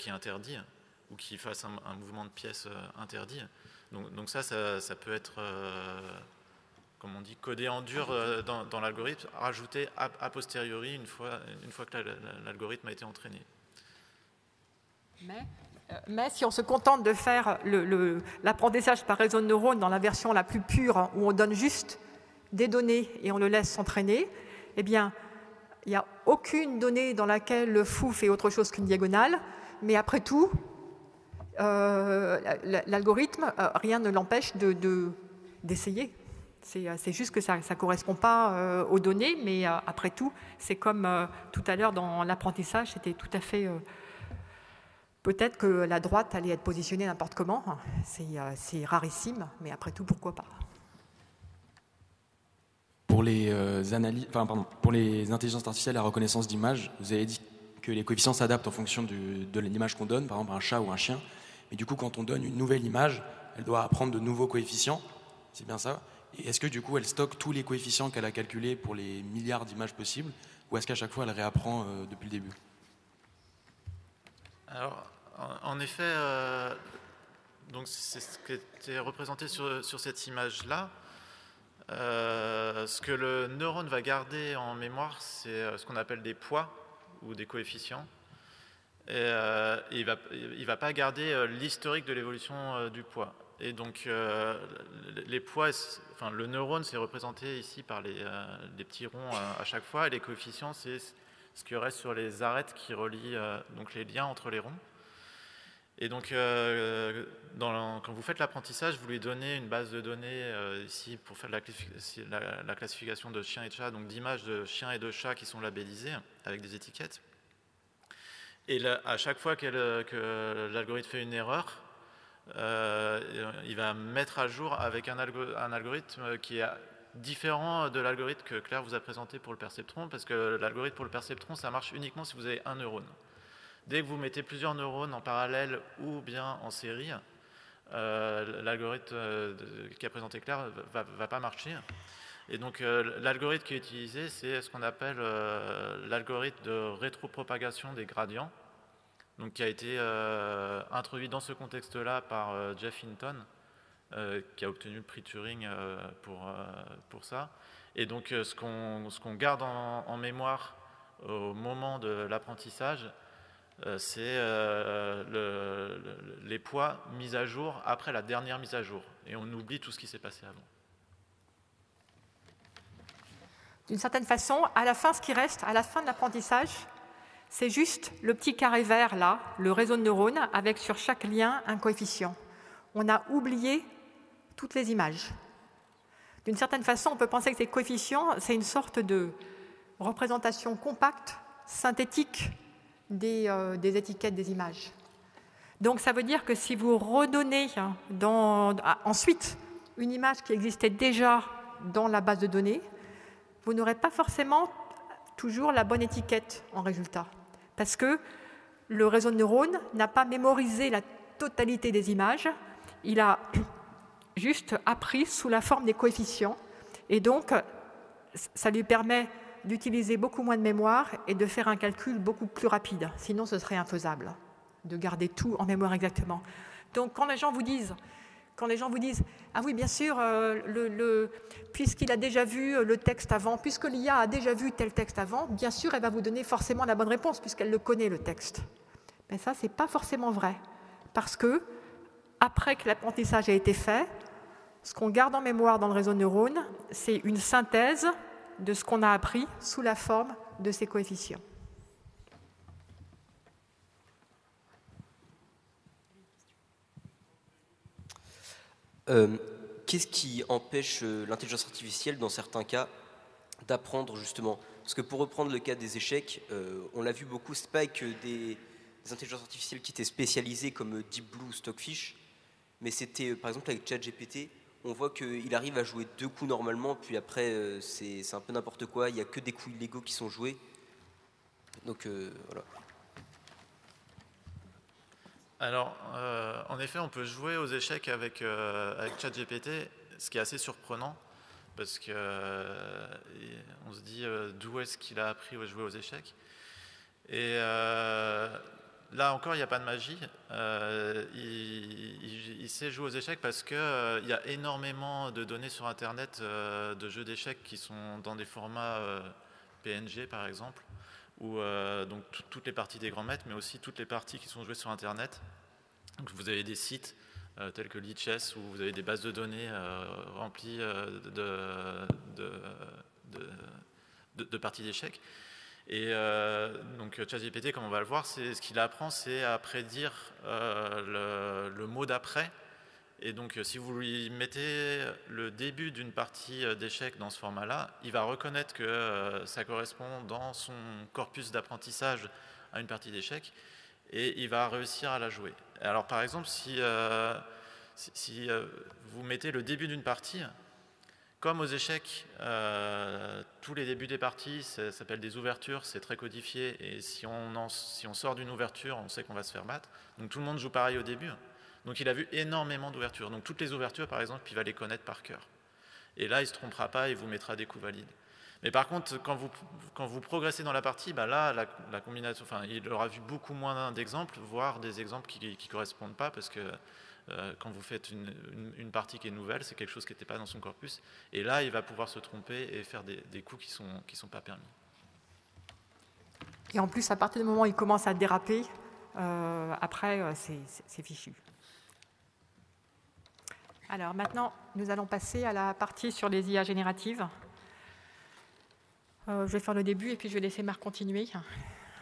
interdit ou qu'il fasse un mouvement de pièce interdit. Donc ça peut être, comme on dit, codé en dur dans l'algorithme, rajouté a posteriori une fois que l'algorithme a été entraîné. Mais si on se contente de faire l'apprentissage par réseau de neurones dans la version la plus pure, où on donne juste des données et on le laisse s'entraîner, eh bien, Il n'y a aucune donnée dans laquelle le fou fait autre chose qu'une diagonale, mais après tout, l'algorithme, rien ne l'empêche d'essayer. C'est juste que ça ne correspond pas aux données, mais après tout, c'est comme tout à l'heure dans l'apprentissage, c'était tout à fait... peut-être que la droite allait être positionnée n'importe comment, c'est rarissime, mais après tout, pourquoi pas. Pour les pour les intelligences artificielles à reconnaissance d'image, vous avez dit que les coefficients s'adaptent en fonction de l'image qu'on donne, par exemple un chat ou un chien. Mais du coup, quand on donne une nouvelle image, elle doit apprendre de nouveaux coefficients, c'est bien ça. Et est-ce que du coup, elle stocke tous les coefficients qu'elle a calculés pour les milliards d'images possibles, ou est-ce qu'à chaque fois, elle réapprend depuis le début? Alors, en effet, donc c'est ce qui était représenté sur cette image-là. Ce que le neurone va garder en mémoire, c'est ce qu'on appelle des poids ou des coefficients. Et il ne va pas garder l'historique de l'évolution du poids. Et donc, les poids, enfin, le neurone, c'est représenté ici par les petits ronds à chaque fois, et les coefficients, c'est ce qui reste sur les arêtes qui relient donc les liens entre les ronds. Et donc, quand vous faites l'apprentissage, vous lui donnez une base de données ici pour faire la classification de chiens et de chats, donc d'images de chiens et de chats qui sont labellisées avec des étiquettes. Et là, à chaque fois que l'algorithme fait une erreur, il va mettre à jour avec un algorithme qui est différent de l'algorithme que Claire vous a présenté pour le perceptron, parce que l'algorithme pour le perceptron, ça marche uniquement si vous avez un neurone. Dès que vous mettez plusieurs neurones en parallèle ou bien en série, l'algorithme qu'a présenté Claire ne va pas marcher. Et donc l'algorithme qui est utilisé, c'est ce qu'on appelle l'algorithme de rétropropagation des gradients, donc qui a été introduit dans ce contexte-là par Jeff Hinton, qui a obtenu le prix Turing pour ça. Et donc ce qu'on garde en mémoire au moment de l'apprentissage, c'est les poids mis à jour après la dernière mise à jour. Et on oublie tout ce qui s'est passé avant. D'une certaine façon, à la fin, ce qui reste, à la fin de l'apprentissage, c'est juste le petit carré vert là, le réseau de neurones, avec sur chaque lien un coefficient. On a oublié toutes les images. D'une certaine façon, on peut penser que ces coefficients, c'est une sorte de représentation compacte, synthétique des étiquettes des images. Donc ça veut dire que si vous redonnez ensuite une image qui existait déjà dans la base de données, vous n'aurez pas forcément toujours la bonne étiquette en résultat. Parce que le réseau de neurones n'a pas mémorisé la totalité des images, il a juste appris sous la forme des coefficients. Et donc, ça lui permet d'utiliser beaucoup moins de mémoire et de faire un calcul beaucoup plus rapide. Sinon, ce serait infaisable de garder tout en mémoire exactement. Donc, quand les gens vous disent « Ah oui, bien sûr, puisqu'il a déjà vu le texte avant, puisque l'IA a déjà vu tel texte avant, bien sûr, elle va vous donner forcément la bonne réponse, puisqu'elle le connaît, le texte. » Mais ça, ce n'est pas forcément vrai. Parce que, après que l'apprentissage a été fait, ce qu'on garde en mémoire dans le réseau de neurones, c'est une synthèse de ce qu'on a appris sous la forme de ces coefficients. Qu'est-ce qui empêche l'intelligence artificielle, dans certains cas, d'apprendre justement? Parce que pour reprendre le cas des échecs, on l'a vu beaucoup, c'est pas avec des intelligences artificielles qui étaient spécialisées comme Deep Blue ou Stockfish, mais c'était par exemple avec ChatGPT, on voit qu'il arrive à jouer 2 coups normalement, puis après c'est un peu n'importe quoi, il n'y a que des coups illégaux qui sont joués. Donc voilà. Alors, en effet, on peut jouer aux échecs avec ChatGPT, ce qui est assez surprenant, parce qu'on se dit d'où est-ce qu'il a appris à jouer aux échecs. Et là encore, il n'y a pas de magie. Il sait jouer aux échecs parce qu'il y a énormément de données sur Internet de jeux d'échecs qui sont dans des formats PNG, par exemple, où donc toutes les parties des grands maîtres, mais aussi toutes les parties qui sont jouées sur Internet. Donc vous avez des sites tels que Lichess, où vous avez des bases de données remplies de parties d'échecs. Et donc ChatGPT, comme on va le voir, ce qu'il apprend, c'est à prédire le mot d'après. Et donc si vous lui mettez le début d'une partie d'échecs dans ce format-là, il va reconnaître que ça correspond dans son corpus d'apprentissage à une partie d'échecs et il va réussir à la jouer. Alors par exemple, si vous mettez le début d'une partie, comme aux échecs, tous les débuts des parties, ça s'appelle des ouvertures, c'est très codifié, et si on sort d'une ouverture, on sait qu'on va se faire battre. Donc tout le monde joue pareil au début. Donc il a vu énormément d'ouvertures. Donc toutes les ouvertures, par exemple, il va les connaître par cœur. Et là, il ne se trompera pas et vous mettra des coups valides. Mais par contre, quand vous progressez dans la partie, bah là, la combinaison, enfin, il aura vu beaucoup moins d'exemples, voire des exemples qui ne correspondent pas, parce que quand vous faites une partie qui est nouvelle, c'est quelque chose qui n'était pas dans son corpus. Et là, il va pouvoir se tromper et faire des coups qui sont pas permis. Et en plus, à partir du moment où il commence à déraper, après, c'est fichu. Alors maintenant, nous allons passer à la partie sur les IA génératives. Je vais faire le début et puis je vais laisser Marc continuer.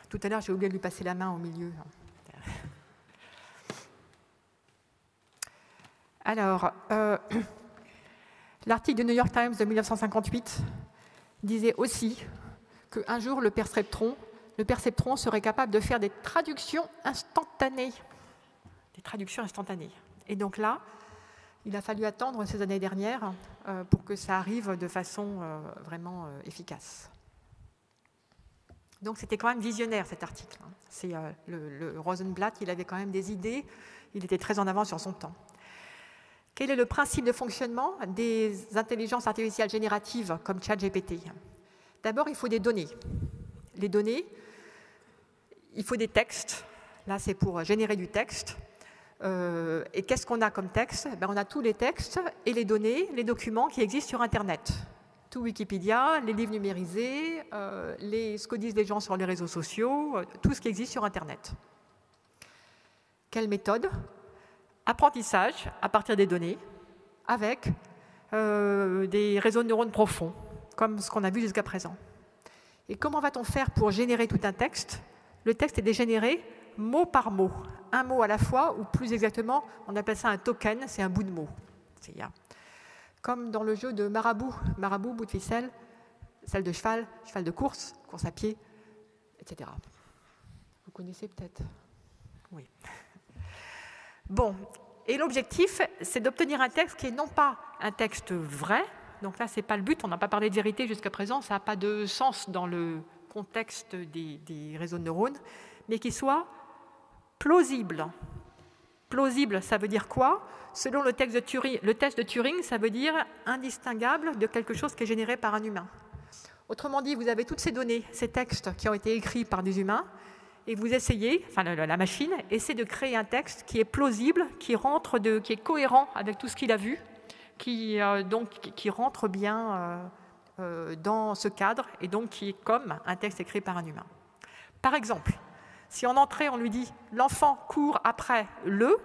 Tout à l'heure, j'ai oublié de lui passer la main au milieu. Alors, l'article du New York Times de 1958 disait aussi qu'un jour, le perceptron serait capable de faire des traductions instantanées. Des traductions instantanées. Et donc là, il a fallu attendre ces années dernières pour que ça arrive de façon vraiment efficace. Donc c'était quand même visionnaire cet article. C'est le Rosenblatt, il avait quand même des idées, il était très en avance sur son temps. Quel est le principe de fonctionnement des intelligences artificielles génératives comme ChatGPT? D'abord, il faut des données. Les données, il faut des textes. Là, c'est pour générer du texte. Et qu'est-ce qu'on a comme texte? On a tous les textes et les données, les documents qui existent sur Internet. Tout Wikipédia, les livres numérisés, ce que disent les gens sur les réseaux sociaux, tout ce qui existe sur Internet. Quelle méthode? Apprentissage à partir des données avec des réseaux de neurones profonds, comme ce qu'on a vu jusqu'à présent. Et comment va-t-on faire pour générer tout un texte? Le texte est dégénéré mot par mot, un mot à la fois, ou plus exactement, on appelle ça un token, c'est un bout de mot. Comme dans le jeu de marabout, bout de ficelle, selle de cheval, cheval de course à pied, etc. Vous connaissez peut-être? Oui. Bon, et l'objectif, c'est d'obtenir un texte qui est non pas un texte vrai, donc là, ce n'est pas le but, on n'a pas parlé de vérité jusqu'à présent, ça n'a pas de sens dans le contexte des réseaux de neurones, mais qui soit plausible. Plausible, ça veut dire quoi? Selon le test de Turing, ça veut dire indistinguable de quelque chose qui est généré par un humain. Autrement dit, vous avez toutes ces données, ces textes qui ont été écrits par des humains, et vous essayez, enfin la machine essaie de créer un texte qui est plausible, qui est cohérent avec tout ce qu'il a vu, qui rentre bien dans ce cadre, et donc qui est comme un texte écrit par un humain. Par exemple, si en entrée, on lui dit « l'enfant court après le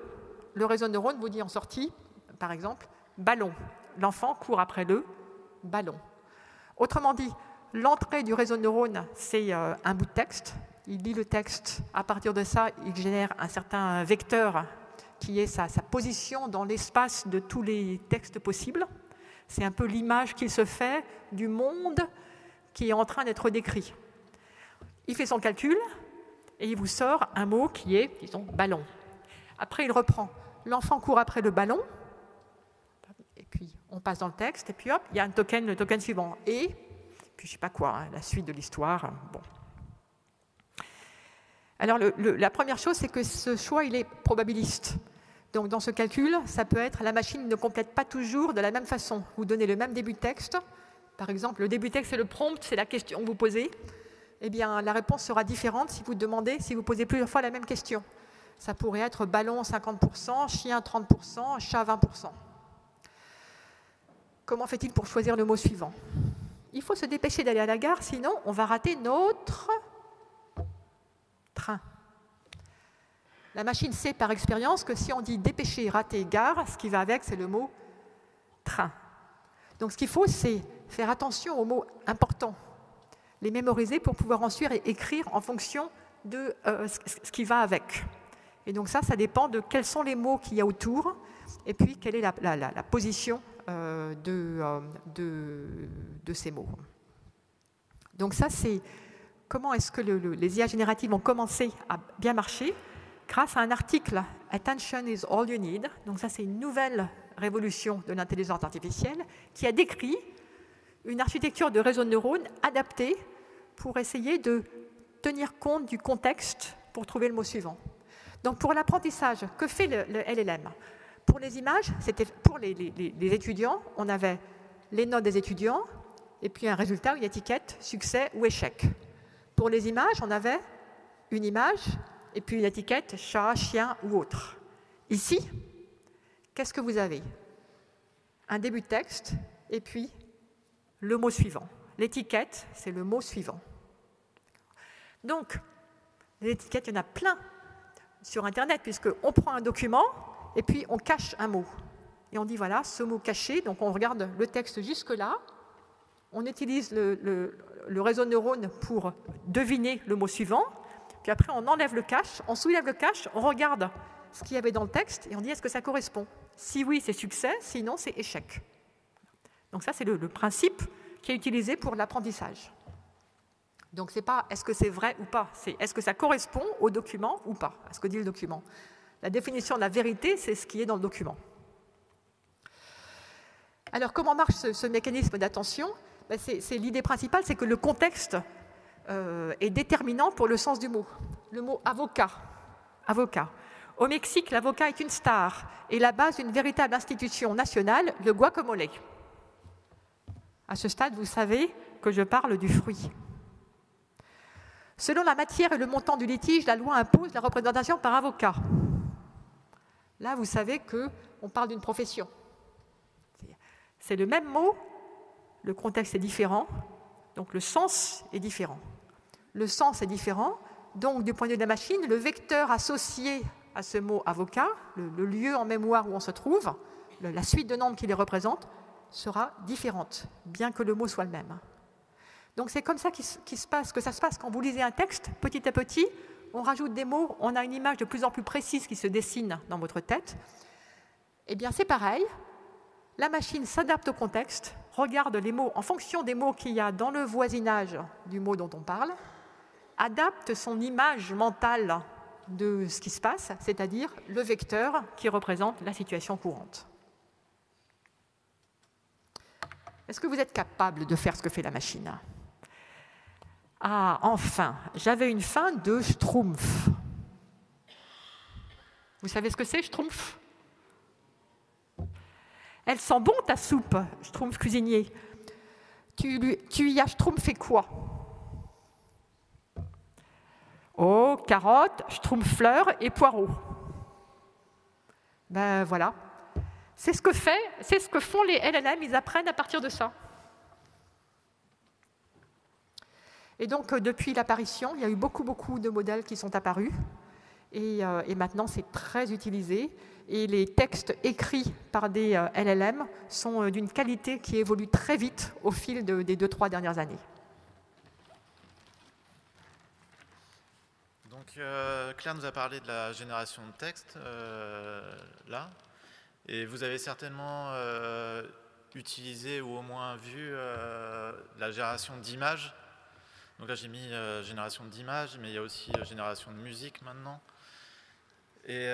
réseau de neurones vous dit en sortie, par exemple, « ballon ». L'enfant court après le ballon. Autrement dit, l'entrée du réseau de neurones, c'est un bout de texte. Il lit le texte. À partir de ça, il génère un certain vecteur qui est sa position dans l'espace de tous les textes possibles. C'est un peu l'image qu'il se fait du monde qui est en train d'être décrit. Il fait son calcul et il vous sort un mot qui est, disons, ballon. Après, il reprend. L'enfant court après le ballon. Et puis, on passe dans le texte. Et puis, hop, il y a le token suivant. Et puis, je ne sais pas quoi, la suite de l'histoire. Bon. Alors, la première chose, c'est que ce choix, il est probabiliste. Donc, dans ce calcul, ça peut être la machine ne complète pas toujours de la même façon. Vous donnez le même début de texte. Par exemple, le début de texte, c'est le prompt, c'est la question que vous posez. Eh bien, la réponse sera différente si vous posez plusieurs fois la même question. Ça pourrait être ballon 50%, chien 30%, chat 20%. Comment fait-il pour choisir le mot suivant? Il faut se dépêcher d'aller à la gare, sinon on va rater notre train. La machine sait par expérience que si on dit dépêcher, rater, gare, ce qui va avec, c'est le mot train. Donc ce qu'il faut, c'est faire attention aux mots importants. les mémoriser pour pouvoir ensuite écrire en fonction de ce qui va avec. Et donc ça dépend de quels sont les mots qu'il y a autour, et puis quelle est la position de ces mots. Donc ça, c'est comment est-ce que les IA génératives ont commencé à bien marcher grâce à un article « Attention is all you need ». Donc ça, c'est une nouvelle révolution de l'intelligence artificielle qui a décrit une architecture de réseau de neurones adaptée pour essayer de tenir compte du contexte pour trouver le mot suivant. Donc pour l'apprentissage, que fait le LLM? Pour les images, c'était pour les étudiants, on avait les notes des étudiants et puis un résultat, une étiquette, succès ou échec. Pour les images, on avait une image et puis une étiquette, chat, chien ou autre. Ici, qu'est-ce que vous avez? Un début de texte et puis le mot suivant. L'étiquette, c'est le mot suivant. Donc, les étiquettes, il y en a plein sur Internet, puisqu'on prend un document et puis on cache un mot. Et on dit, voilà, ce mot caché, donc on regarde le texte jusque-là, on utilise le réseau de neurones pour deviner le mot suivant, puis après on enlève le cache, on soulève le cache, on regarde ce qu'il y avait dans le texte et on dit, est-ce que ça correspond? Si oui, c'est succès, sinon c'est échec. Donc ça, c'est le principe qui est utilisé pour l'apprentissage. Donc, ce n'est pas est-ce que c'est vrai ou pas, c'est est-ce que ça correspond au document ou pas, à ce que dit le document. La définition de la vérité, c'est ce qui est dans le document. Alors, comment marche ce mécanisme d'attention? C'est l'idée principale, c'est que le contexte est déterminant pour le sens du mot. Le mot avocat. Avocat. Au Mexique, l'avocat est une star et la base d'une véritable institution nationale, le guacamole. À ce stade, vous savez que je parle du fruit. Selon la matière et le montant du litige, la loi impose la représentation par avocat. Là, vous savez qu'on parle d'une profession. C'est le même mot, le contexte est différent, donc le sens est différent. Le sens est différent, donc du point de vue de la machine, le vecteur associé à ce mot avocat, le lieu en mémoire où on se trouve, la suite de nombres qui les représente, sera différente, bien que le mot soit le même. Donc c'est comme ça que ça se passe quand vous lisez un texte, petit à petit, on rajoute des mots, on a une image de plus en plus précise qui se dessine dans votre tête. Eh bien c'est pareil, la machine s'adapte au contexte, regarde les mots en fonction des mots qu'il y a dans le voisinage du mot dont on parle, adapte son image mentale de ce qui se passe, c'est-à-dire le vecteur qui représente la situation courante. Est-ce que vous êtes capable de faire ce que fait la machine? Ah, enfin, j'avais une fin de schtroumpf. Vous savez ce que c'est, schtroumpf? Elle sent bon ta soupe, schtroumpf cuisinier. Tu y as schtroumpfé quoi? Oh, carottes, schtroumpf-fleurs et poireaux. Ben voilà. C'est ce que font les LLM, ils apprennent à partir de ça. Et donc, depuis l'apparition, il y a eu beaucoup de modèles qui sont apparus. Et maintenant, c'est très utilisé. Et les textes écrits par des LLM sont d'une qualité qui évolue très vite au fil des 2-3 dernières années. Donc, Claire nous a parlé de la génération de texte, là. Et vous avez certainement utilisé ou au moins vu la génération d'images. Donc là, j'ai mis génération d'images, mais il y a aussi génération de musique maintenant. Et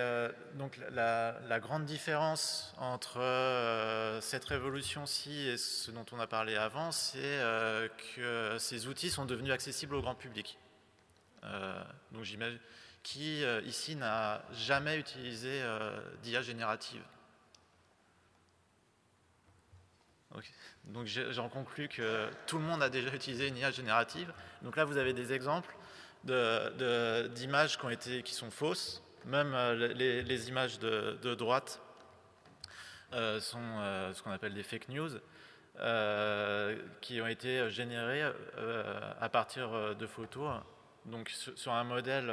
donc la grande différence entre cette révolution-ci et ce dont on a parlé avant, c'est que ces outils sont devenus accessibles au grand public. Donc j'imagine qui ici n'a jamais utilisé d'IA générative? Okay. Donc j'en conclus que tout le monde a déjà utilisé une IA générative. Donc là, vous avez des exemples d'images qui sont fausses. Même les images de droite sont ce qu'on appelle des fake news, qui ont été générées à partir de photos. Donc sur un modèle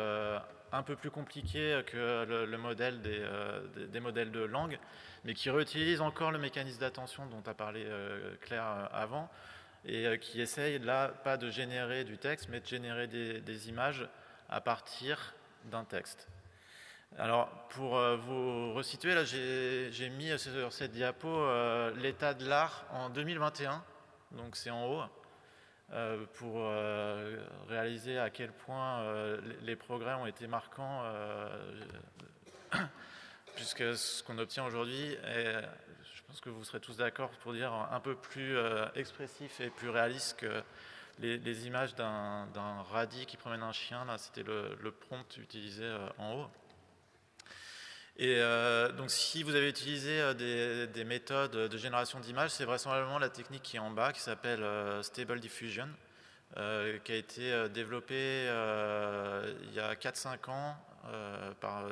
un peu plus compliqué que le modèle des modèles de langue, mais qui réutilise encore le mécanisme d'attention dont a parlé Claire avant, et qui essaye là pas de générer du texte, mais de générer des images à partir d'un texte. Alors, pour vous resituer, là, j'ai mis sur cette diapo l'état de l'art en 2021, donc c'est en haut, pour réaliser à quel point les progrès ont été marquants, puisque ce qu'on obtient aujourd'hui est, je pense que vous serez tous d'accord pour dire, un peu plus expressif et plus réaliste que les images d'un radis qui promène un chien. Là, c'était le prompt utilisé en haut. Et donc si vous avez utilisé des méthodes de génération d'images, c'est vraisemblablement la technique qui est en bas, qui s'appelle Stable Diffusion, qui a été développée il y a 4-5 ans par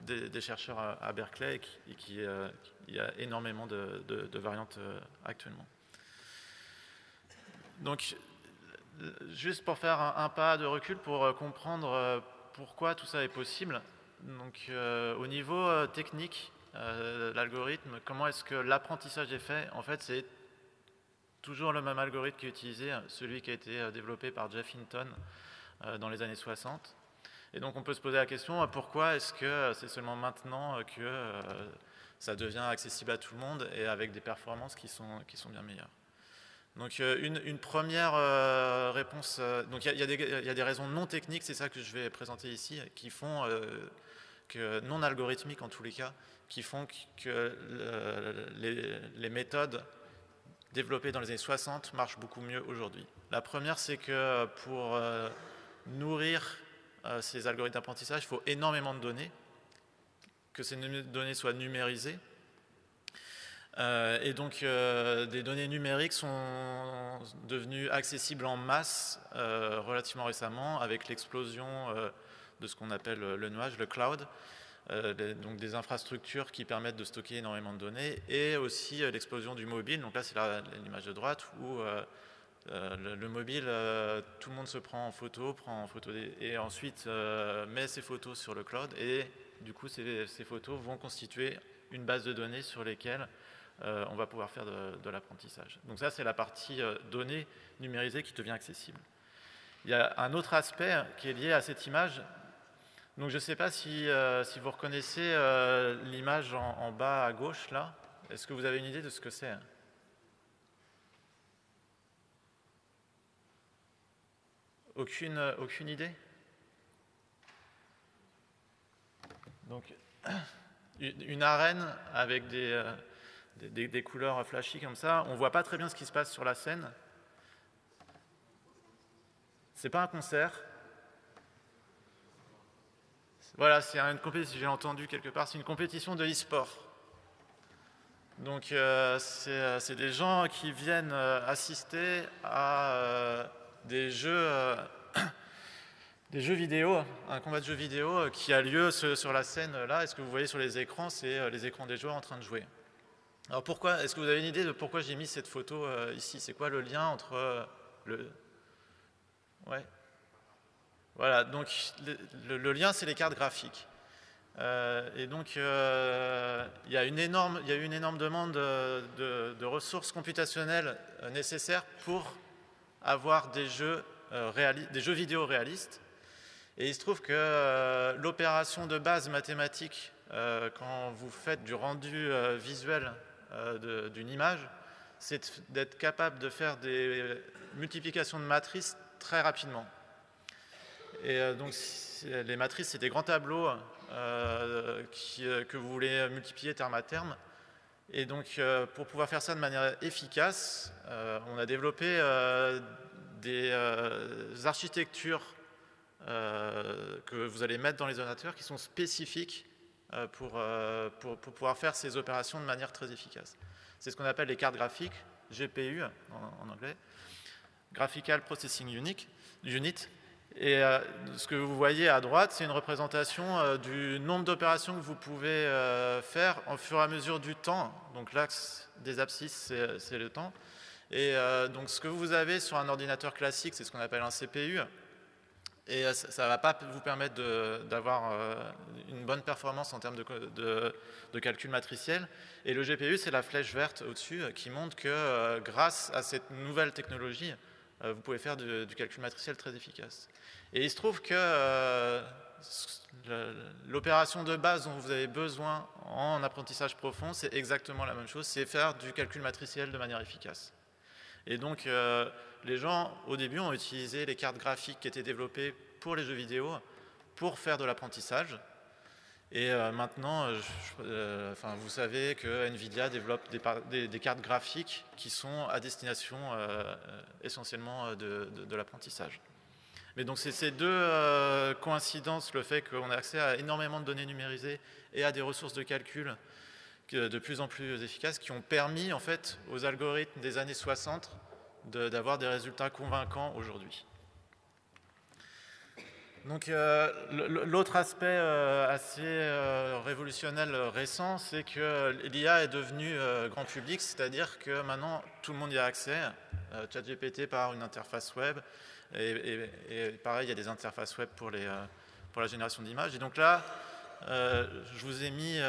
des chercheurs à Berkeley, et il y a énormément de variantes actuellement. Donc, juste pour faire un pas de recul, pour comprendre pourquoi tout ça est possible. Donc, au niveau technique, l'algorithme, comment est-ce que l'apprentissage est fait? En fait, c'est toujours le même algorithme qui est utilisé, celui qui a été développé par Jeff Hinton dans les années 60. Et donc, on peut se poser la question, pourquoi est-ce que c'est seulement maintenant que ça devient accessible à tout le monde et avec des performances qui sont bien meilleures? Donc, une première réponse, donc il y a des raisons non techniques, c'est ça que je vais présenter ici, qui font non algorithmiques en tous les cas, qui font que les méthodes développées dans les années 60 marchent beaucoup mieux aujourd'hui. La première, c'est que pour nourrir ces algorithmes d'apprentissage, il faut énormément de données, que ces données soient numérisées. Et donc, des données numériques sont devenues accessibles en masse relativement récemment avec l'explosion de ce qu'on appelle le nuage, le cloud, donc des infrastructures qui permettent de stocker énormément de données, et aussi l'explosion du mobile. Donc là, c'est l'image de droite où le mobile, tout le monde se prend en photo, et ensuite met ses photos sur le cloud, et du coup, ces photos vont constituer une base de données sur lesquelles on va pouvoir faire de l'apprentissage. Donc ça, c'est la partie données numérisées qui devient accessible. Il y a un autre aspect qui est lié à cette image. Donc je ne sais pas si vous reconnaissez l'image en bas à gauche, là. Est-ce que vous avez une idée de ce que c'est? Aucune idée? Donc, une arène avec des couleurs flashy comme ça. On ne voit pas très bien ce qui se passe sur la scène. C'est pas un concert. Voilà, c'est une compétition, j'ai entendu quelque part, c'est une compétition de e-sport. Donc c'est des gens qui viennent assister à des jeux vidéo, un combat de jeux vidéo qui a lieu sur la scène là. Et ce que vous voyez sur les écrans, c'est les écrans des joueurs en train de jouer. Alors pourquoi, est-ce que vous avez une idée de pourquoi j'ai mis cette photo ici? C'est quoi le lien entre Ouais. Voilà, donc le lien, c'est les cartes graphiques. Et donc, il y a eu une énorme demande de ressources computationnelles nécessaires pour avoir des jeux vidéo réalistes. Et il se trouve que l'opération de base mathématique, quand vous faites du rendu visuel d'une image, c'est d'être capable de faire des multiplications de matrices très rapidement. Et donc, les matrices, c'est des grands tableaux que vous voulez multiplier terme à terme. Et donc, pour pouvoir faire ça de manière efficace, on a développé des architectures que vous allez mettre dans les ordinateurs qui sont spécifiques pour pouvoir faire ces opérations de manière très efficace. C'est ce qu'on appelle les cartes graphiques, GPU en anglais, Graphical Processing Unit. Et ce que vous voyez à droite, c'est une représentation du nombre d'opérations que vous pouvez faire au fur et à mesure du temps. Donc l'axe des abscisses, c'est le temps. Et donc ce que vous avez sur un ordinateur classique, c'est ce qu'on appelle un CPU. Et ça ne va pas vous permettre d'avoir une bonne performance en termes de calcul matriciel. Et le GPU, c'est la flèche verte au-dessus qui montre que grâce à cette nouvelle technologie, vous pouvez faire du calcul matriciel très efficace. Et il se trouve que l'opération de base dont vous avez besoin en apprentissage profond, c'est exactement la même chose, c'est faire du calcul matriciel de manière efficace. Et donc, les gens, au début, ont utilisé les cartes graphiques qui étaient développées pour les jeux vidéo pour faire de l'apprentissage. Et maintenant, vous savez que NVIDIA développe des cartes graphiques qui sont à destination essentiellement de l'apprentissage. Mais donc, c'est ces deux coïncidences, le fait qu'on a accès à énormément de données numérisées et à des ressources de calcul de plus en plus efficaces, qui ont permis, en fait, aux algorithmes des années 60 d'avoir des résultats convaincants aujourd'hui. Donc l'autre aspect assez révolutionnel récent, c'est que l'IA est devenue grand public, c'est-à-dire que maintenant tout le monde y a accès, ChatGPT par une interface web, et pareil, il y a des interfaces web pour la génération d'images. Et donc là, je vous ai mis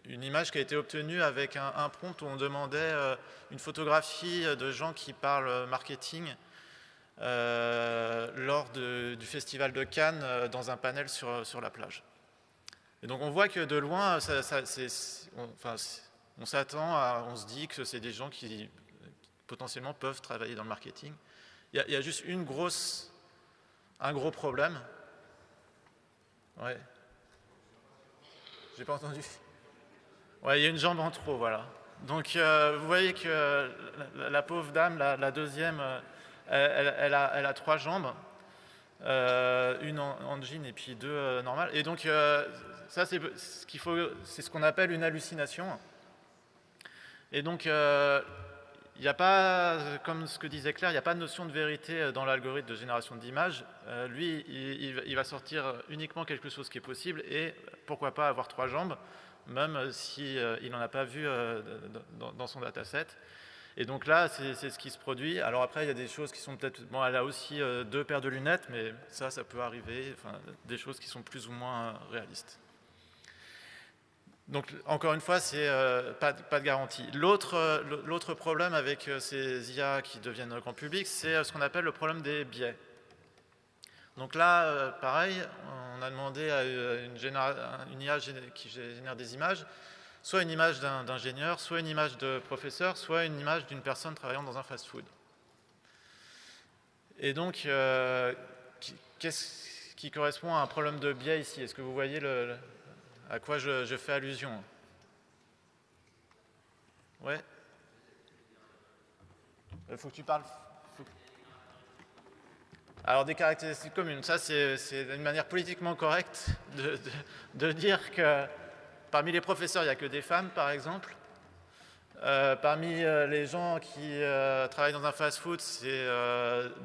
une image qui a été obtenue avec un prompt où on demandait une photographie de gens qui parlent marketing lors du festival de Cannes dans un panel sur la plage. Et donc on voit que de loin, on s'attend on se dit que c'est des gens qui potentiellement peuvent travailler dans le marketing. Il y a juste un gros problème. Ouais. J'ai pas entendu. Ouais, il y a une jambe en trop, voilà. Donc, vous voyez que la pauvre dame, la deuxième, elle a 3 jambes, une en jean et puis 2 normales. Et donc, ça, c'est ce qu'on appelle une hallucination. Et donc, il n'y a pas, comme ce que disait Claire, il n'y a pas de notion de vérité dans l'algorithme de génération d'images. Lui, il va sortir uniquement quelque chose qui est possible et pourquoi pas avoir 3 jambes, même s'il n'en a pas vu dans son dataset. Et donc là, c'est ce qui se produit. Alors après, il y a des choses qui sont peut-être... Bon, elle a aussi 2 paires de lunettes, mais ça peut arriver. Enfin, des choses qui sont plus ou moins réalistes. Donc, encore une fois, c'est pas de garantie. L'autre problème avec ces IA qui deviennent grand public, c'est ce qu'on appelle le problème des biais. Donc là, pareil, on a demandé à une IA qui génère des images, soit une image d'ingénieur, soit une image de professeur, soit une image d'une personne travaillant dans un fast-food. Et donc, qu'est-ce qui correspond à un problème de biais ici? Est-ce que vous voyez à quoi je fais allusion? Ouais. Il faut que tu parles. Alors, des caractéristiques communes, ça c'est une manière politiquement correcte de dire que parmi les professeurs, il n'y a que des femmes, par exemple. Parmi les gens qui travaillent dans un fast-food, c'est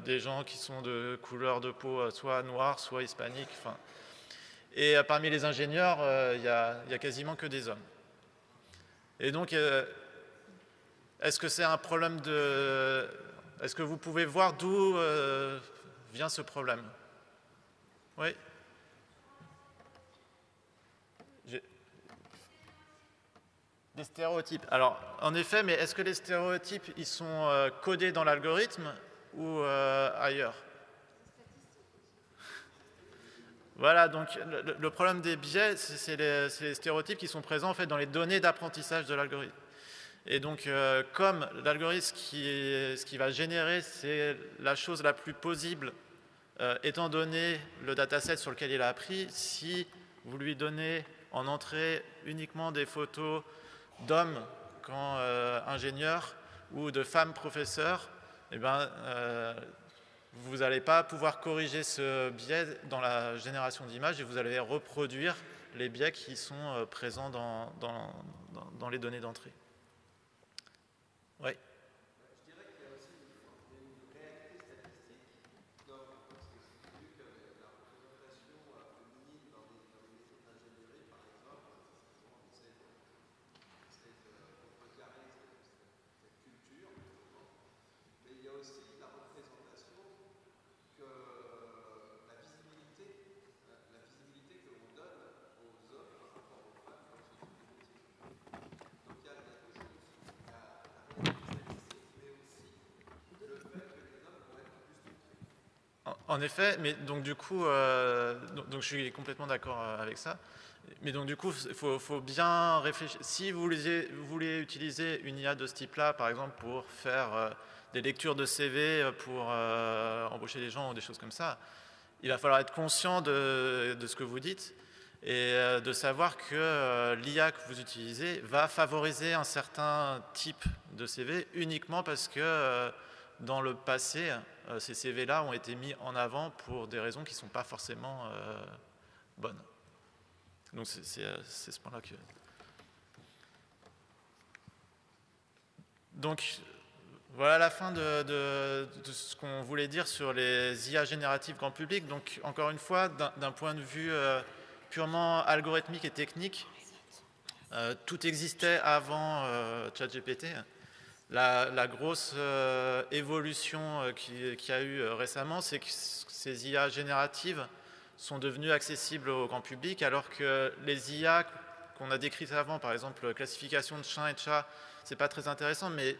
des gens qui sont de couleur de peau soit noire, soit hispanique. Enfin. Et parmi les ingénieurs, il n'y a quasiment que des hommes. Et donc, est-ce que c'est un problème de... Est-ce que vous pouvez voir d'où vient ce problème? Oui. Des stéréotypes. Alors, en effet, mais est-ce que les stéréotypes, ils sont codés dans l'algorithme ou ailleurs? Voilà, donc le problème des biais, c'est les stéréotypes qui sont présents en fait dans les données d'apprentissage de l'algorithme. Et donc, comme l'algorithme, ce qui va générer, c'est la chose la plus plausible, étant donné le dataset sur lequel il a appris, si vous lui donnez en entrée uniquement des photos d'hommes quand ingénieurs ou de femmes professeurs, eh ben, vous n'allez pas pouvoir corriger ce biais dans la génération d'images et vous allez reproduire les biais qui sont présents dans les données d'entrée. Oui. Je dirais qu'il y a aussi une réalité statistique parce que vu que la représentation féminine dans les métiers d'ingénierie, par exemple, on essaie de contrecarrer cette culture, mais il y a aussi la représentation En effet, mais donc du coup, donc je suis complètement d'accord avec ça. Mais donc du coup, il faut bien réfléchir. Si vous voulez utiliser une IA de ce type-là, par exemple, pour faire des lectures de CV, pour embaucher des gens ou des choses comme ça, il va falloir être conscient de ce que vous dites et de savoir que l'IA que vous utilisez va favoriser un certain type de CV uniquement parce que dans le passé, ces CV-là ont été mis en avant pour des raisons qui ne sont pas forcément bonnes. Donc c'est ce point-là que... Donc voilà la fin de ce qu'on voulait dire sur les IA génératives grand public. Donc encore une fois, d'un point de vue purement algorithmique et technique, tout existait avant ChatGPT. La grosse évolution qu'il y a eu récemment, c'est que ces IA génératives sont devenues accessibles au grand public, alors que les IA qu'on a décrites avant, par exemple classification de chiens et de chats, c'est pas très intéressant, mais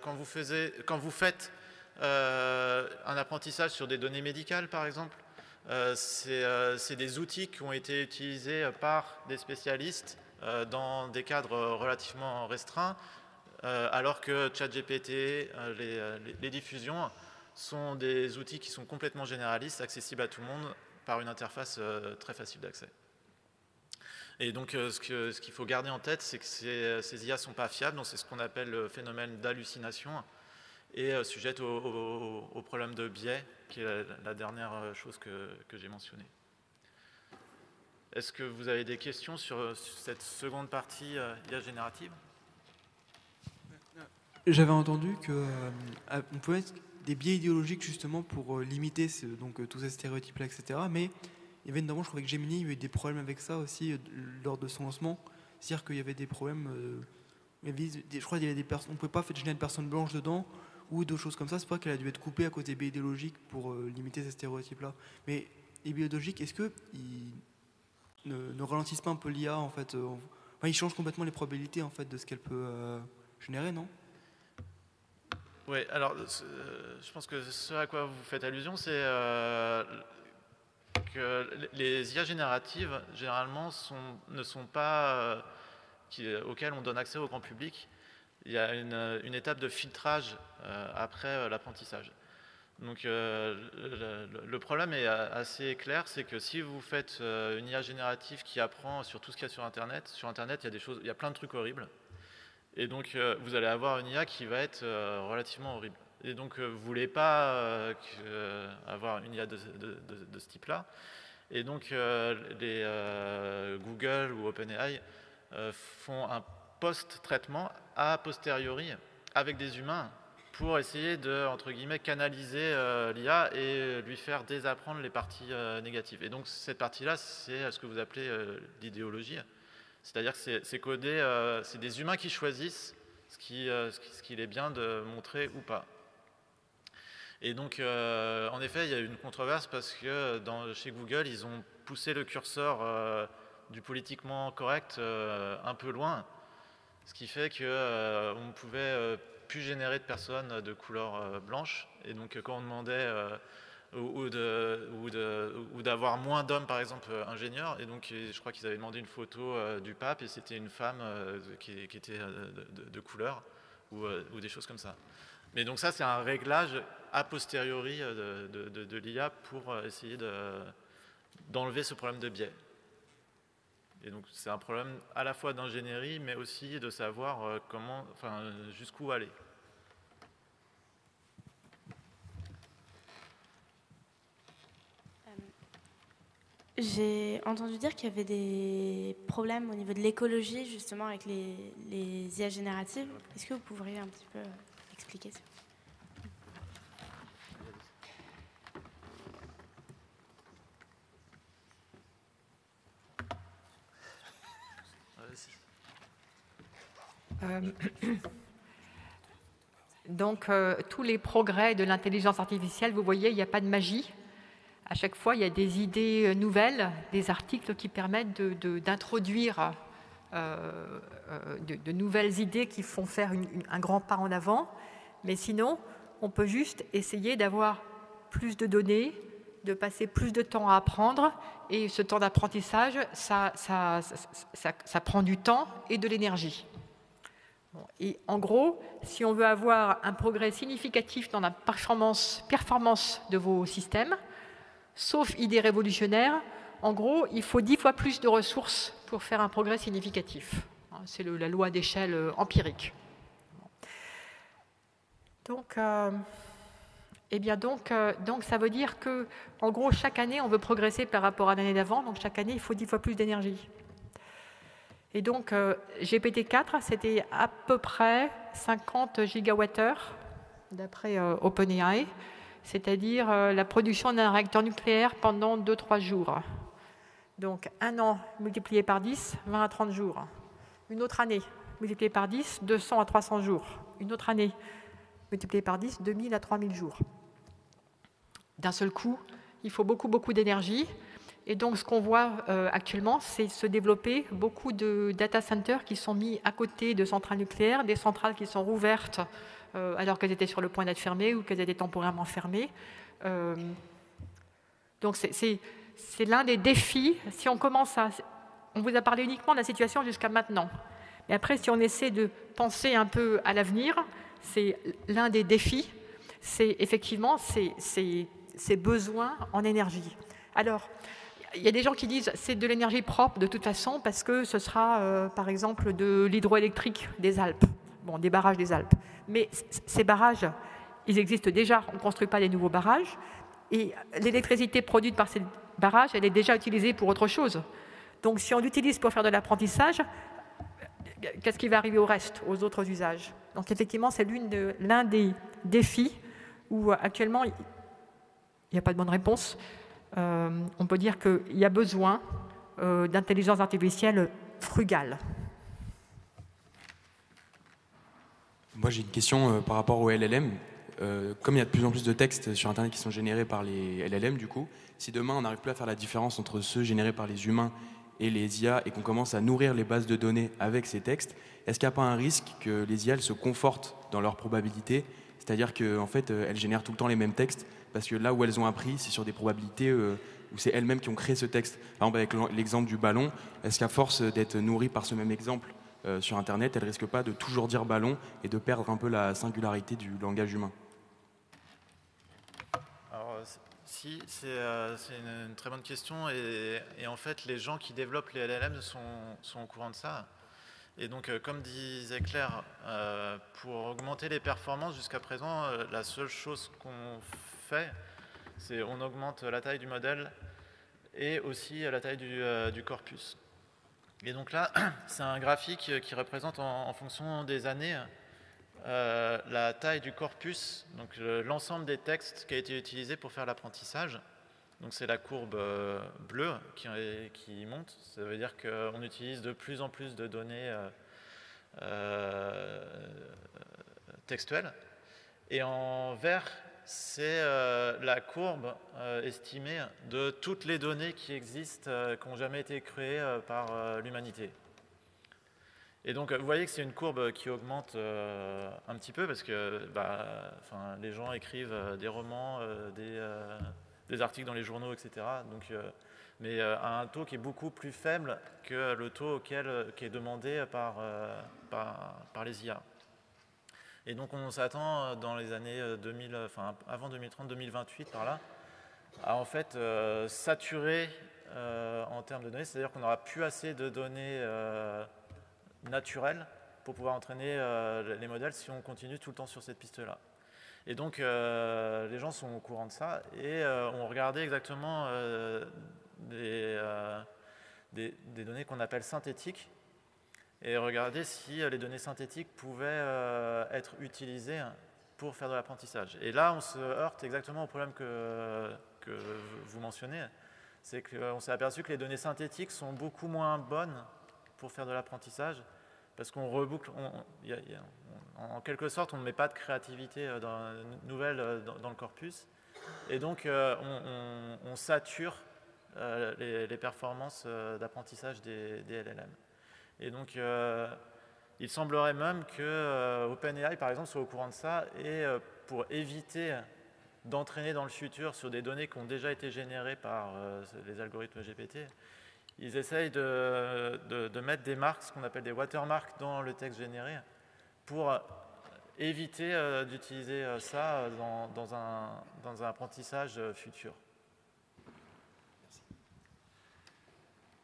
quand vous faites un apprentissage sur des données médicales, par exemple, c'est des outils qui ont été utilisés par des spécialistes dans des cadres relativement restreints, alors que ChatGPT, les diffusions sont des outils qui sont complètement généralistes, accessibles à tout le monde par une interface très facile d'accès. Et donc ce qu'il faut garder en tête, c'est que ces IA ne sont pas fiables, donc c'est ce qu'on appelle le phénomène d'hallucination et sujettes au problème de biais, qui est la dernière chose que j'ai mentionnée. Est-ce que vous avez des questions sur cette seconde partie IA générative ? J'avais entendu qu'on pouvait mettre des biais idéologiques justement pour limiter tous ces stéréotypes-là, etc. Mais il y avait notamment, je crois, avec Gemini, il y a eu des problèmes avec ça aussi lors de son lancement. C'est-à-dire qu'il y avait des problèmes, je crois qu'il y avait des personnes, on ne pouvait pas générer de personnes blanches dedans ou d'autres choses comme ça. C'est pas qu'elle a dû être coupée à cause des biais idéologiques pour limiter ces stéréotypes-là. Mais les biais idéologiques, est-ce qu'ils ne ralentissent pas un peu l'IA en fait ils changent complètement les probabilités en fait de ce qu'elle peut générer, non ? Oui, alors je pense que ce à quoi vous faites allusion, c'est que les IA génératives, généralement, ne sont pas auxquelles on donne accès au grand public. Il y a une étape de filtrage après l'apprentissage. Donc le problème est assez clair, c'est que si vous faites une IA générative qui apprend sur tout ce qu'il y a sur Internet, il y a plein de trucs horribles. Et donc, vous allez avoir une IA qui va être relativement horrible. Et donc, vous ne voulez pas avoir une IA de ce type-là. Et donc, les Google ou OpenAI font un post-traitement a posteriori avec des humains pour essayer de, entre guillemets, canaliser l'IA et lui faire désapprendre les parties négatives. Et donc, cette partie-là, c'est ce que vous appelez l'idéologie. C'est-à-dire que c'est codé, c'est des humains qui choisissent ce qu'il est bien de montrer ou pas. Et donc, en effet, il y a eu une controverse parce que chez Google, ils ont poussé le curseur du politiquement correct un peu loin, ce qui fait qu'on ne pouvait plus générer de personnes de couleur blanche. Et donc, quand on demandait... ou d'avoir moins d'hommes, par exemple, ingénieurs. Et donc, je crois qu'ils avaient demandé une photo du pape et c'était une femme qui était de couleur ou des choses comme ça. Mais donc ça, c'est un réglage a posteriori de l'IA pour essayer d'enlever ce problème de biais. Et donc, c'est un problème à la fois d'ingénierie, mais aussi de savoir jusqu'où aller. J'ai entendu dire qu'il y avait des problèmes au niveau de l'écologie, justement, avec les IA génératives. Est-ce que vous pourriez un petit peu expliquer ça ? Donc, tous les progrès de l'intelligence artificielle, vous voyez, il n'y a pas de magie. À chaque fois, il y a des idées nouvelles, des articles qui permettent d'introduire de nouvelles idées qui font faire un grand pas en avant. Mais sinon, on peut juste essayer d'avoir plus de données, de passer plus de temps à apprendre, et ce temps d'apprentissage, ça prend du temps et de l'énergie. Et en gros, si on veut avoir un progrès significatif dans la performance de vos systèmes, sauf idée révolutionnaire, en gros, il faut 10 fois plus de ressources pour faire un progrès significatif. C'est la loi d'échelle empirique. Donc, ça veut dire que, en gros, chaque année, on veut progresser par rapport à l'année d'avant. Donc, chaque année, il faut 10 fois plus d'énergie. Et donc, GPT-4, c'était à peu près 50 gigawattheures, d'après OpenAI, c'est-à-dire la production d'un réacteur nucléaire pendant 2-3 jours. Donc, un an multiplié par 10, 20 à 30 jours. Une autre année multiplié par 10, 200 à 300 jours. Une autre année multiplié par 10, 2000 à 3000 jours. D'un seul coup, il faut beaucoup, beaucoup d'énergie. Et donc, ce qu'on voit actuellement, c'est se développer beaucoup de data centers qui sont mis à côté de centrales nucléaires, des centrales qui sont rouvertes alors qu'elles étaient sur le point d'être fermées ou qu'elles étaient temporairement fermées. Donc, c'est l'un des défis. Si on commence à... On vous a parlé uniquement de la situation jusqu'à maintenant. Mais après, si on essaie de penser un peu à l'avenir, c'est l'un des défis, c'est effectivement ces besoins en énergie. Alors, il y a des gens qui disent que c'est de l'énergie propre de toute façon parce que ce sera, par exemple, de l'hydroélectrique des Alpes, des barrages des Alpes. Mais ces barrages, ils existent déjà, on ne construit pas des nouveaux barrages. Et l'électricité produite par ces barrages, elle est déjà utilisée pour autre chose. Donc si on l'utilise pour faire de l'apprentissage, qu'est-ce qui va arriver au reste, aux autres usages? Donc effectivement, c'est l'un des défis où actuellement, il n'y a pas de bonne réponse. On peut dire qu'il y a besoin d'intelligence artificielle frugale. Moi, j'ai une question par rapport au LLM. Comme il y a de plus en plus de textes sur Internet qui sont générés par les LLM, du coup, si demain on n'arrive plus à faire la différence entre ceux générés par les humains et les IA et qu'on commence à nourrir les bases de données avec ces textes, est-ce qu'il n'y a pas un risque que les IA se confortent dans leur probabilité? C'est-à-dire qu'en fait, elles génèrent tout le temps les mêmes textes parce que là où elles ont appris, c'est sur des probabilités où c'est elles-mêmes qui ont créé ce texte. Par exemple, avec l'exemple du ballon, est-ce qu'à force d'être nourries par ce même exemple sur Internet, elles ne risquent pas de toujours dire ballon et de perdre un peu la singularité du langage humain? Alors, si, c'est une très bonne question et en fait, les gens qui développent les LLM sont au courant de ça. Et donc, comme disait Claire, pour augmenter les performances, jusqu'à présent, la seule chose qu'on fait, c'est on augmente la taille du modèle et aussi la taille du corpus. Et donc là, c'est un graphique qui représente en fonction des années la taille du corpus, donc l'ensemble des textes qui a été utilisé pour faire l'apprentissage. Donc c'est la courbe bleue qui monte. Ça veut dire qu'on utilise de plus en plus de données textuelles. Et en vert, c'est la courbe estimée de toutes les données qui existent, qui n'ont jamais été créées par l'humanité. Et donc, vous voyez que c'est une courbe qui augmente un petit peu parce que les gens écrivent des romans, des articles dans les journaux, etc. Donc, mais à un taux qui est beaucoup plus faible que le taux qui est demandé par les IA. Et donc, on s'attend dans les années avant 2030-2028 par là, à en fait saturer en termes de données, c'est-à-dire qu'on n'aura plus assez de données naturelles pour pouvoir entraîner les modèles si on continue tout le temps sur cette piste-là. Et donc, les gens sont au courant de ça et ont regardé exactement des données qu'on appelle synthétiques et regarder si les données synthétiques pouvaient être utilisées pour faire de l'apprentissage. Et là, on se heurte exactement au problème que vous mentionnez, c'est qu'on s'est aperçu que les données synthétiques sont beaucoup moins bonnes pour faire de l'apprentissage, parce qu'on reboucle, en quelque sorte, on ne met pas de créativité nouvelle dans le corpus, et donc on sature les performances d'apprentissage des LLM. Et donc, il semblerait même que OpenAI, par exemple, soit au courant de ça, et pour éviter d'entraîner dans le futur sur des données qui ont déjà été générées par les algorithmes GPT, ils essayent de mettre des marques, ce qu'on appelle des watermarks, dans le texte généré pour éviter d'utiliser ça dans un apprentissage futur.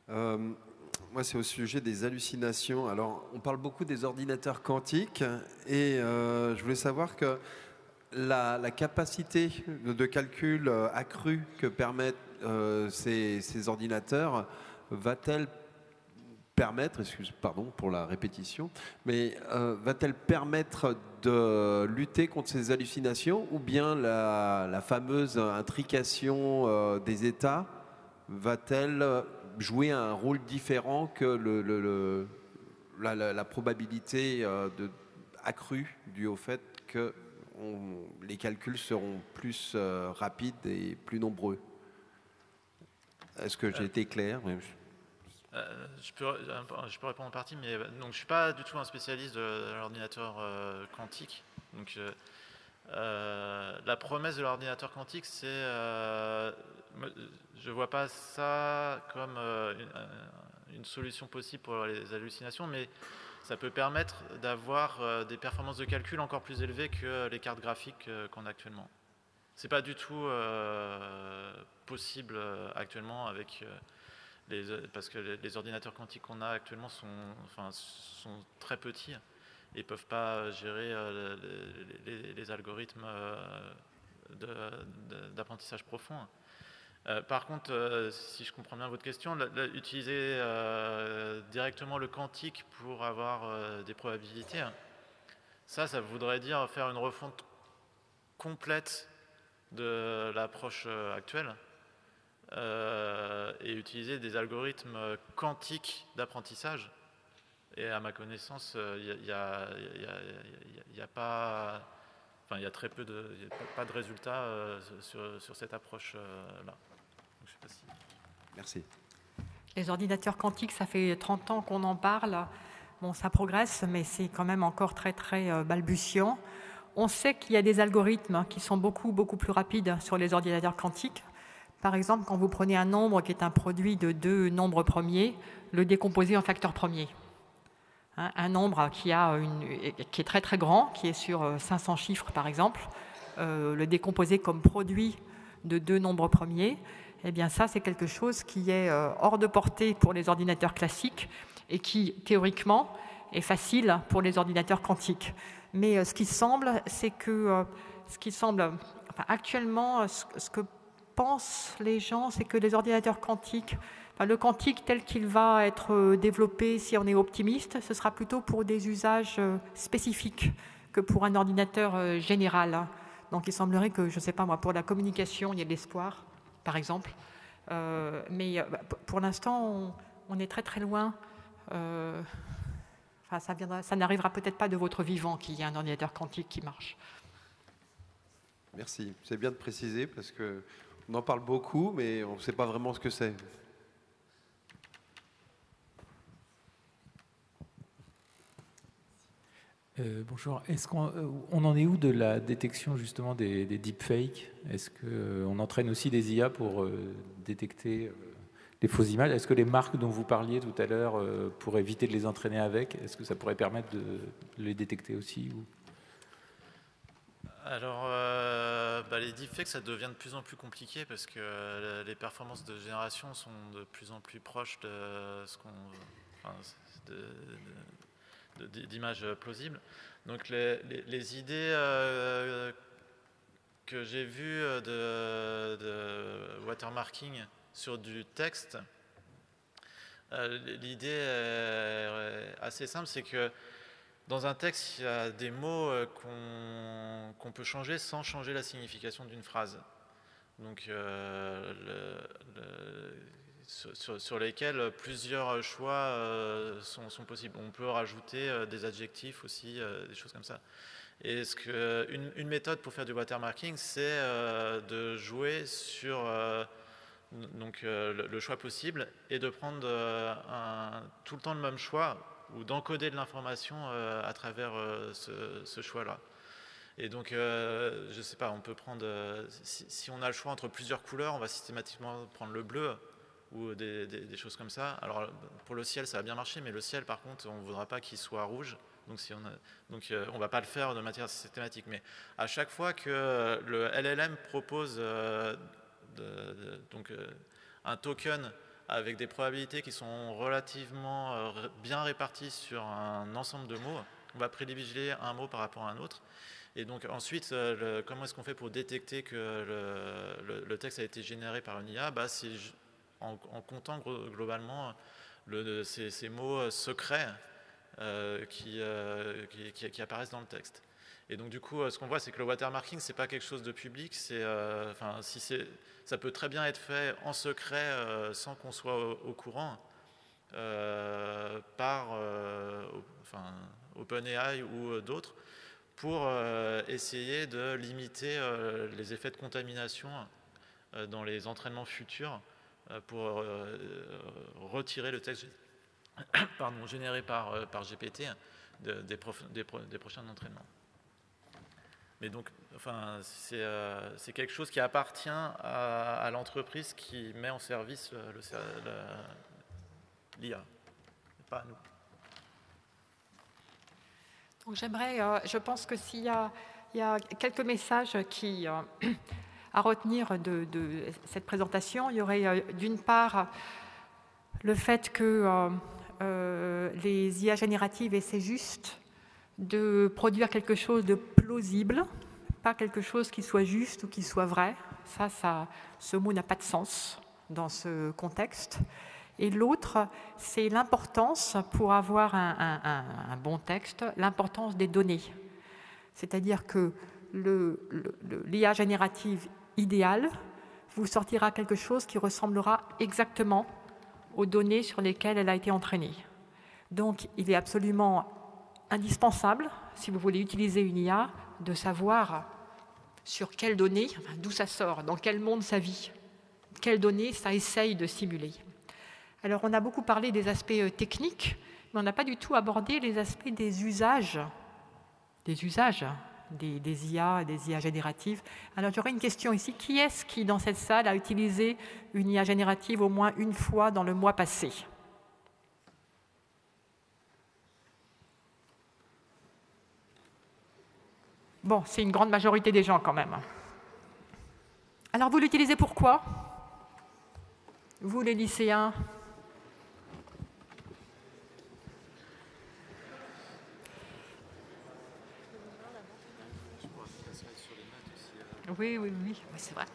Moi, c'est au sujet des hallucinations. Alors, on parle beaucoup des ordinateurs quantiques et je voulais savoir que la capacité de calcul accrue que permettent ces ordinateurs va-t-elle permettre, pardon pour la répétition, mais va-t-elle permettre de lutter contre ces hallucinations ou bien la fameuse intrication des États va-t-elle jouer un rôle différent que la probabilité accrue due au fait que les calculs seront plus rapides et plus nombreux? Est-ce que j'ai été clair? Je peux répondre en partie, mais donc, je ne suis pas du tout un spécialiste de l'ordinateur quantique. Donc, la promesse de l'ordinateur quantique, c'est... je ne vois pas ça comme une solution possible pour les hallucinations, mais ça peut permettre d'avoir des performances de calcul encore plus élevées que les cartes graphiques qu'on a actuellement. Ce n'est pas du tout possible actuellement avec... parce que les ordinateurs quantiques qu'on a actuellement sont très petits et ne peuvent pas gérer les algorithmes d'apprentissage profond. Par contre, si je comprends bien votre question, utiliser directement le quantique pour avoir des probabilités, ça voudrait dire faire une refonte complète de l'approche actuelle. Et utiliser des algorithmes quantiques d'apprentissage. Et à ma connaissance, il y a très peu pas de résultats sur cette approche-là. Je sais pas si... Merci. Les ordinateurs quantiques, ça fait 30 ans qu'on en parle. Bon, ça progresse, mais c'est quand même encore très, très balbutiant. On sait qu'il y a des algorithmes qui sont beaucoup, beaucoup plus rapides sur les ordinateurs quantiques. Par exemple, quand vous prenez un nombre qui est un produit de deux nombres premiers, le décomposer en facteurs premiers. Un nombre qui est très très grand, qui est sur 500 chiffres par exemple, le décomposer comme produit de deux nombres premiers, eh bien ça c'est quelque chose qui est hors de portée pour les ordinateurs classiques et qui théoriquement est facile pour les ordinateurs quantiques. Mais ce qui semble, c'est que actuellement, ce que pensent les gens, c'est que les ordinateurs quantiques, le quantique tel qu'il va être développé, si on est optimiste, ce sera plutôt pour des usages spécifiques que pour un ordinateur général. Donc il semblerait que, je ne sais pas moi, pour la communication, il y ait de l'espoir, par exemple. Mais pour l'instant, on est très très loin. Ça n'arrivera peut-être pas de votre vivant qu'il y ait un ordinateur quantique qui marche. Merci. C'est bien de préciser parce que on en parle beaucoup, mais on ne sait pas vraiment ce que c'est. Bonjour. Est-ce qu'on en est où de la détection justement des deepfakes? Est-ce qu'on entraîne aussi des IA pour détecter les fausses images? Est-ce que les marques dont vous parliez tout à l'heure, pour éviter de les entraîner avec, est-ce que ça pourrait permettre de les détecter aussi ou... Alors, les deepfakes, ça devient de plus en plus compliqué parce que les performances de génération sont de plus en plus proches de ce d'images plausibles. Donc, les idées que j'ai vues de watermarking sur du texte, l'idée est assez simple, c'est que dans un texte, il y a des mots qu'on peut changer sans changer la signification d'une phrase. Donc, sur lesquels plusieurs choix sont possibles. On peut rajouter des adjectifs aussi, des choses comme ça. Et une méthode pour faire du watermarking, c'est de jouer sur le choix possible et de prendre tout le temps le même choix ou d'encoder de l'information à travers ce choix-là. Et donc, je ne sais pas, on peut prendre, si on a le choix entre plusieurs couleurs, on va systématiquement prendre le bleu ou des choses comme ça. Alors, pour le ciel, ça va bien marcher, mais le ciel, par contre, on ne voudra pas qu'il soit rouge. Donc, on ne va pas le faire de manière systématique. Mais à chaque fois que le LLM propose un token avec des probabilités qui sont relativement bien réparties sur un ensemble de mots, on va privilégier un mot par rapport à un autre. Et donc ensuite, comment est-ce qu'on fait pour détecter que le texte a été généré par une IA? C'est en comptant globalement ces mots secrets qui apparaissent dans le texte. Et donc du coup, ce qu'on voit, c'est que le watermarking, c'est pas quelque chose de public. Ça peut très bien être fait en secret sans qu'on soit au courant par OpenAI ou d'autres, pour essayer de limiter les effets de contamination dans les entraînements futurs pour retirer le texte généré par GPT des prochains entraînements. Mais donc, c'est quelque chose qui appartient à l'entreprise qui met en service l'IA, pas à nous. Donc je pense que s'il y a quelques messages à retenir de cette présentation, il y aurait d'une part le fait que les IA génératives essaient juste de produire quelque chose de plausible, pas quelque chose qui soit juste ou qui soit vrai. Ce mot n'a pas de sens dans ce contexte. Et l'autre, c'est l'importance, pour avoir un bon texte, l'importance des données. C'est-à-dire que l'IA générative idéale vous sortira quelque chose qui ressemblera exactement aux données sur lesquelles elle a été entraînée. Donc, il est absolument indispensable, si vous voulez utiliser une IA, de savoir sur quelles données, d'où ça sort, dans quel monde ça vit, quelles données ça essaye de simuler. Alors, on a beaucoup parlé des aspects techniques, mais on n'a pas du tout abordé les aspects des usages des IA, des IA génératives. Alors, j'aurais une question ici. Qui est-ce qui, dans cette salle, a utilisé une IA générative au moins une fois dans le mois passé? Bon, c'est une grande majorité des gens, quand même. Alors, vous l'utilisez pourquoi? Vous, les lycéens? Oui, c'est vrai.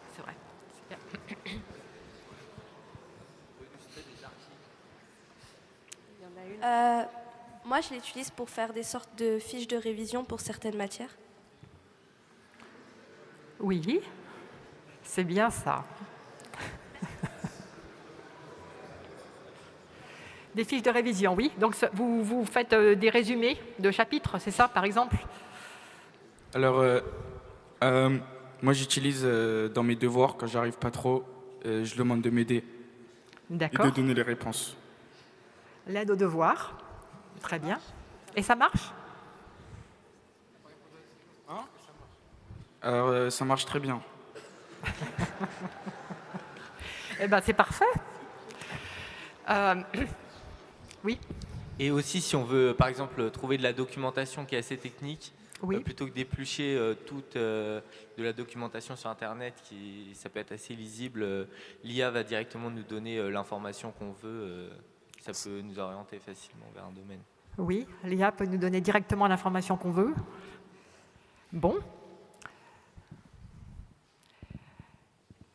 Moi, je l'utilise pour faire des sortes de fiches de révision pour certaines matières. Oui, c'est bien ça. Des fiches de révision, oui. Donc, vous faites des résumés de chapitres, c'est ça, par exemple? Alors, moi, j'utilise dans mes devoirs, quand j'arrive pas trop, je demande de m'aider. D'accord. Et de donner les réponses. L'aide aux devoirs, très bien. Et ça marche? Alors, ça marche très bien. Eh bien, c'est parfait. Oui. Et aussi, si on veut, par exemple, trouver de la documentation qui est assez technique, oui. Plutôt que d'éplucher toute de la documentation sur Internet, ça peut être assez lisible, l'IA va directement nous donner l'information qu'on veut. Ça peut nous orienter facilement vers un domaine. Oui, l'IA peut nous donner directement l'information qu'on veut. Bon.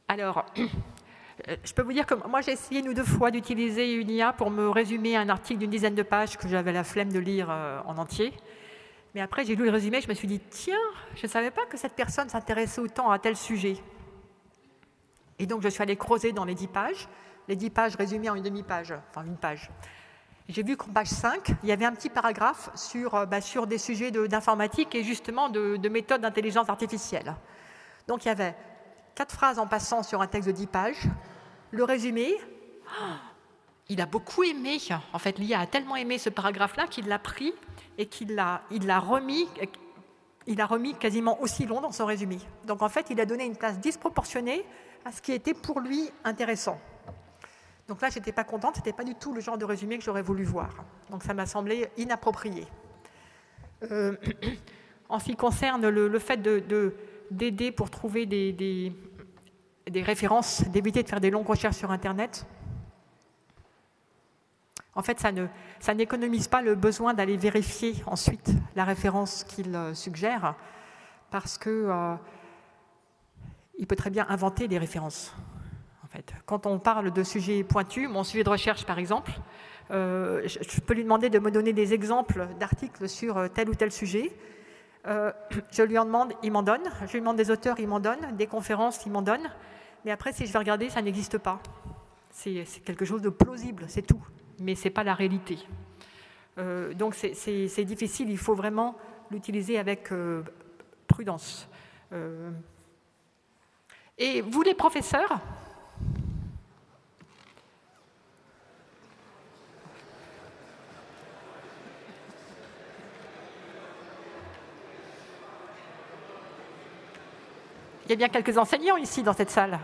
Alors, je peux vous dire que moi, j'ai essayé 1 ou 2 fois d'utiliser une IA pour me résumer un article d'une dizaine de pages que j'avais la flemme de lire en entier. Mais après, j'ai lu le résumé, je me suis dit, tiens, je ne savais pas que cette personne s'intéressait autant à tel sujet. Et donc, je suis allée creuser dans les 10 pages, les 10 pages résumées en une demi-page, enfin une page. J'ai vu qu'en page 5, il y avait un petit paragraphe sur des sujets d'informatique et justement de méthodes d'intelligence artificielle. Donc, il y avait 4 phrases en passant sur un texte de 10 pages, le résumé. Il a beaucoup aimé, en fait, l'IA a tellement aimé ce paragraphe-là qu'il l'a pris et il l'a remis il a remis quasiment aussi long dans son résumé. Donc en fait, il a donné une place disproportionnée à ce qui était pour lui intéressant. Donc là, je n'étais pas contente, ce n'était pas du tout le genre de résumé que j'aurais voulu voir. Donc ça m'a semblé inapproprié. En ce qui concerne le fait d'aider pour trouver des références, d'éviter de faire des longues recherches sur Internet, en fait, ça n'économise pas le besoin d'aller vérifier ensuite la référence qu'il suggère, parce que il peut très bien inventer des références. En fait, quand on parle de sujets pointus, mon sujet de recherche par exemple, je peux lui demander de me donner des exemples d'articles sur tel ou tel sujet. Je lui en demande, il m'en donne. Je lui demande des auteurs, il m'en donne. Des conférences, il m'en donne. Mais après, si je vais regarder, ça n'existe pas. C'est quelque chose de plausible, c'est tout. Mais ce n'est pas la réalité. Donc c'est difficile, il faut vraiment l'utiliser avec prudence. Et vous les professeurs, il y a bien quelques enseignants ici dans cette salle.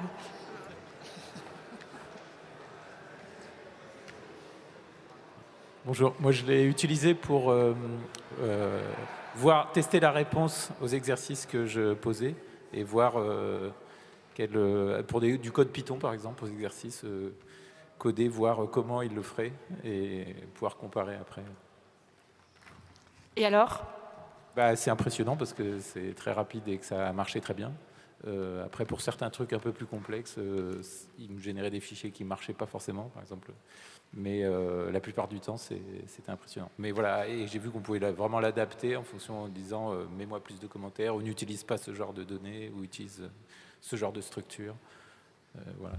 Bonjour, moi je l'ai utilisé pour tester la réponse aux exercices que je posais et voir du code Python par exemple, aux exercices codés, voir comment il le ferait et pouvoir comparer après. Et alors ? C'est impressionnant parce que c'est très rapide et que ça a marché très bien. Après, pour certains trucs un peu plus complexes, il me générait des fichiers qui ne marchaient pas forcément, par exemple. Mais la plupart du temps, c'était impressionnant. Mais voilà, et j'ai vu qu'on pouvait vraiment l'adapter en fonction en disant mets-moi plus de commentaires, ou n'utilise pas ce genre de données, ou utilise ce genre de structure. Voilà.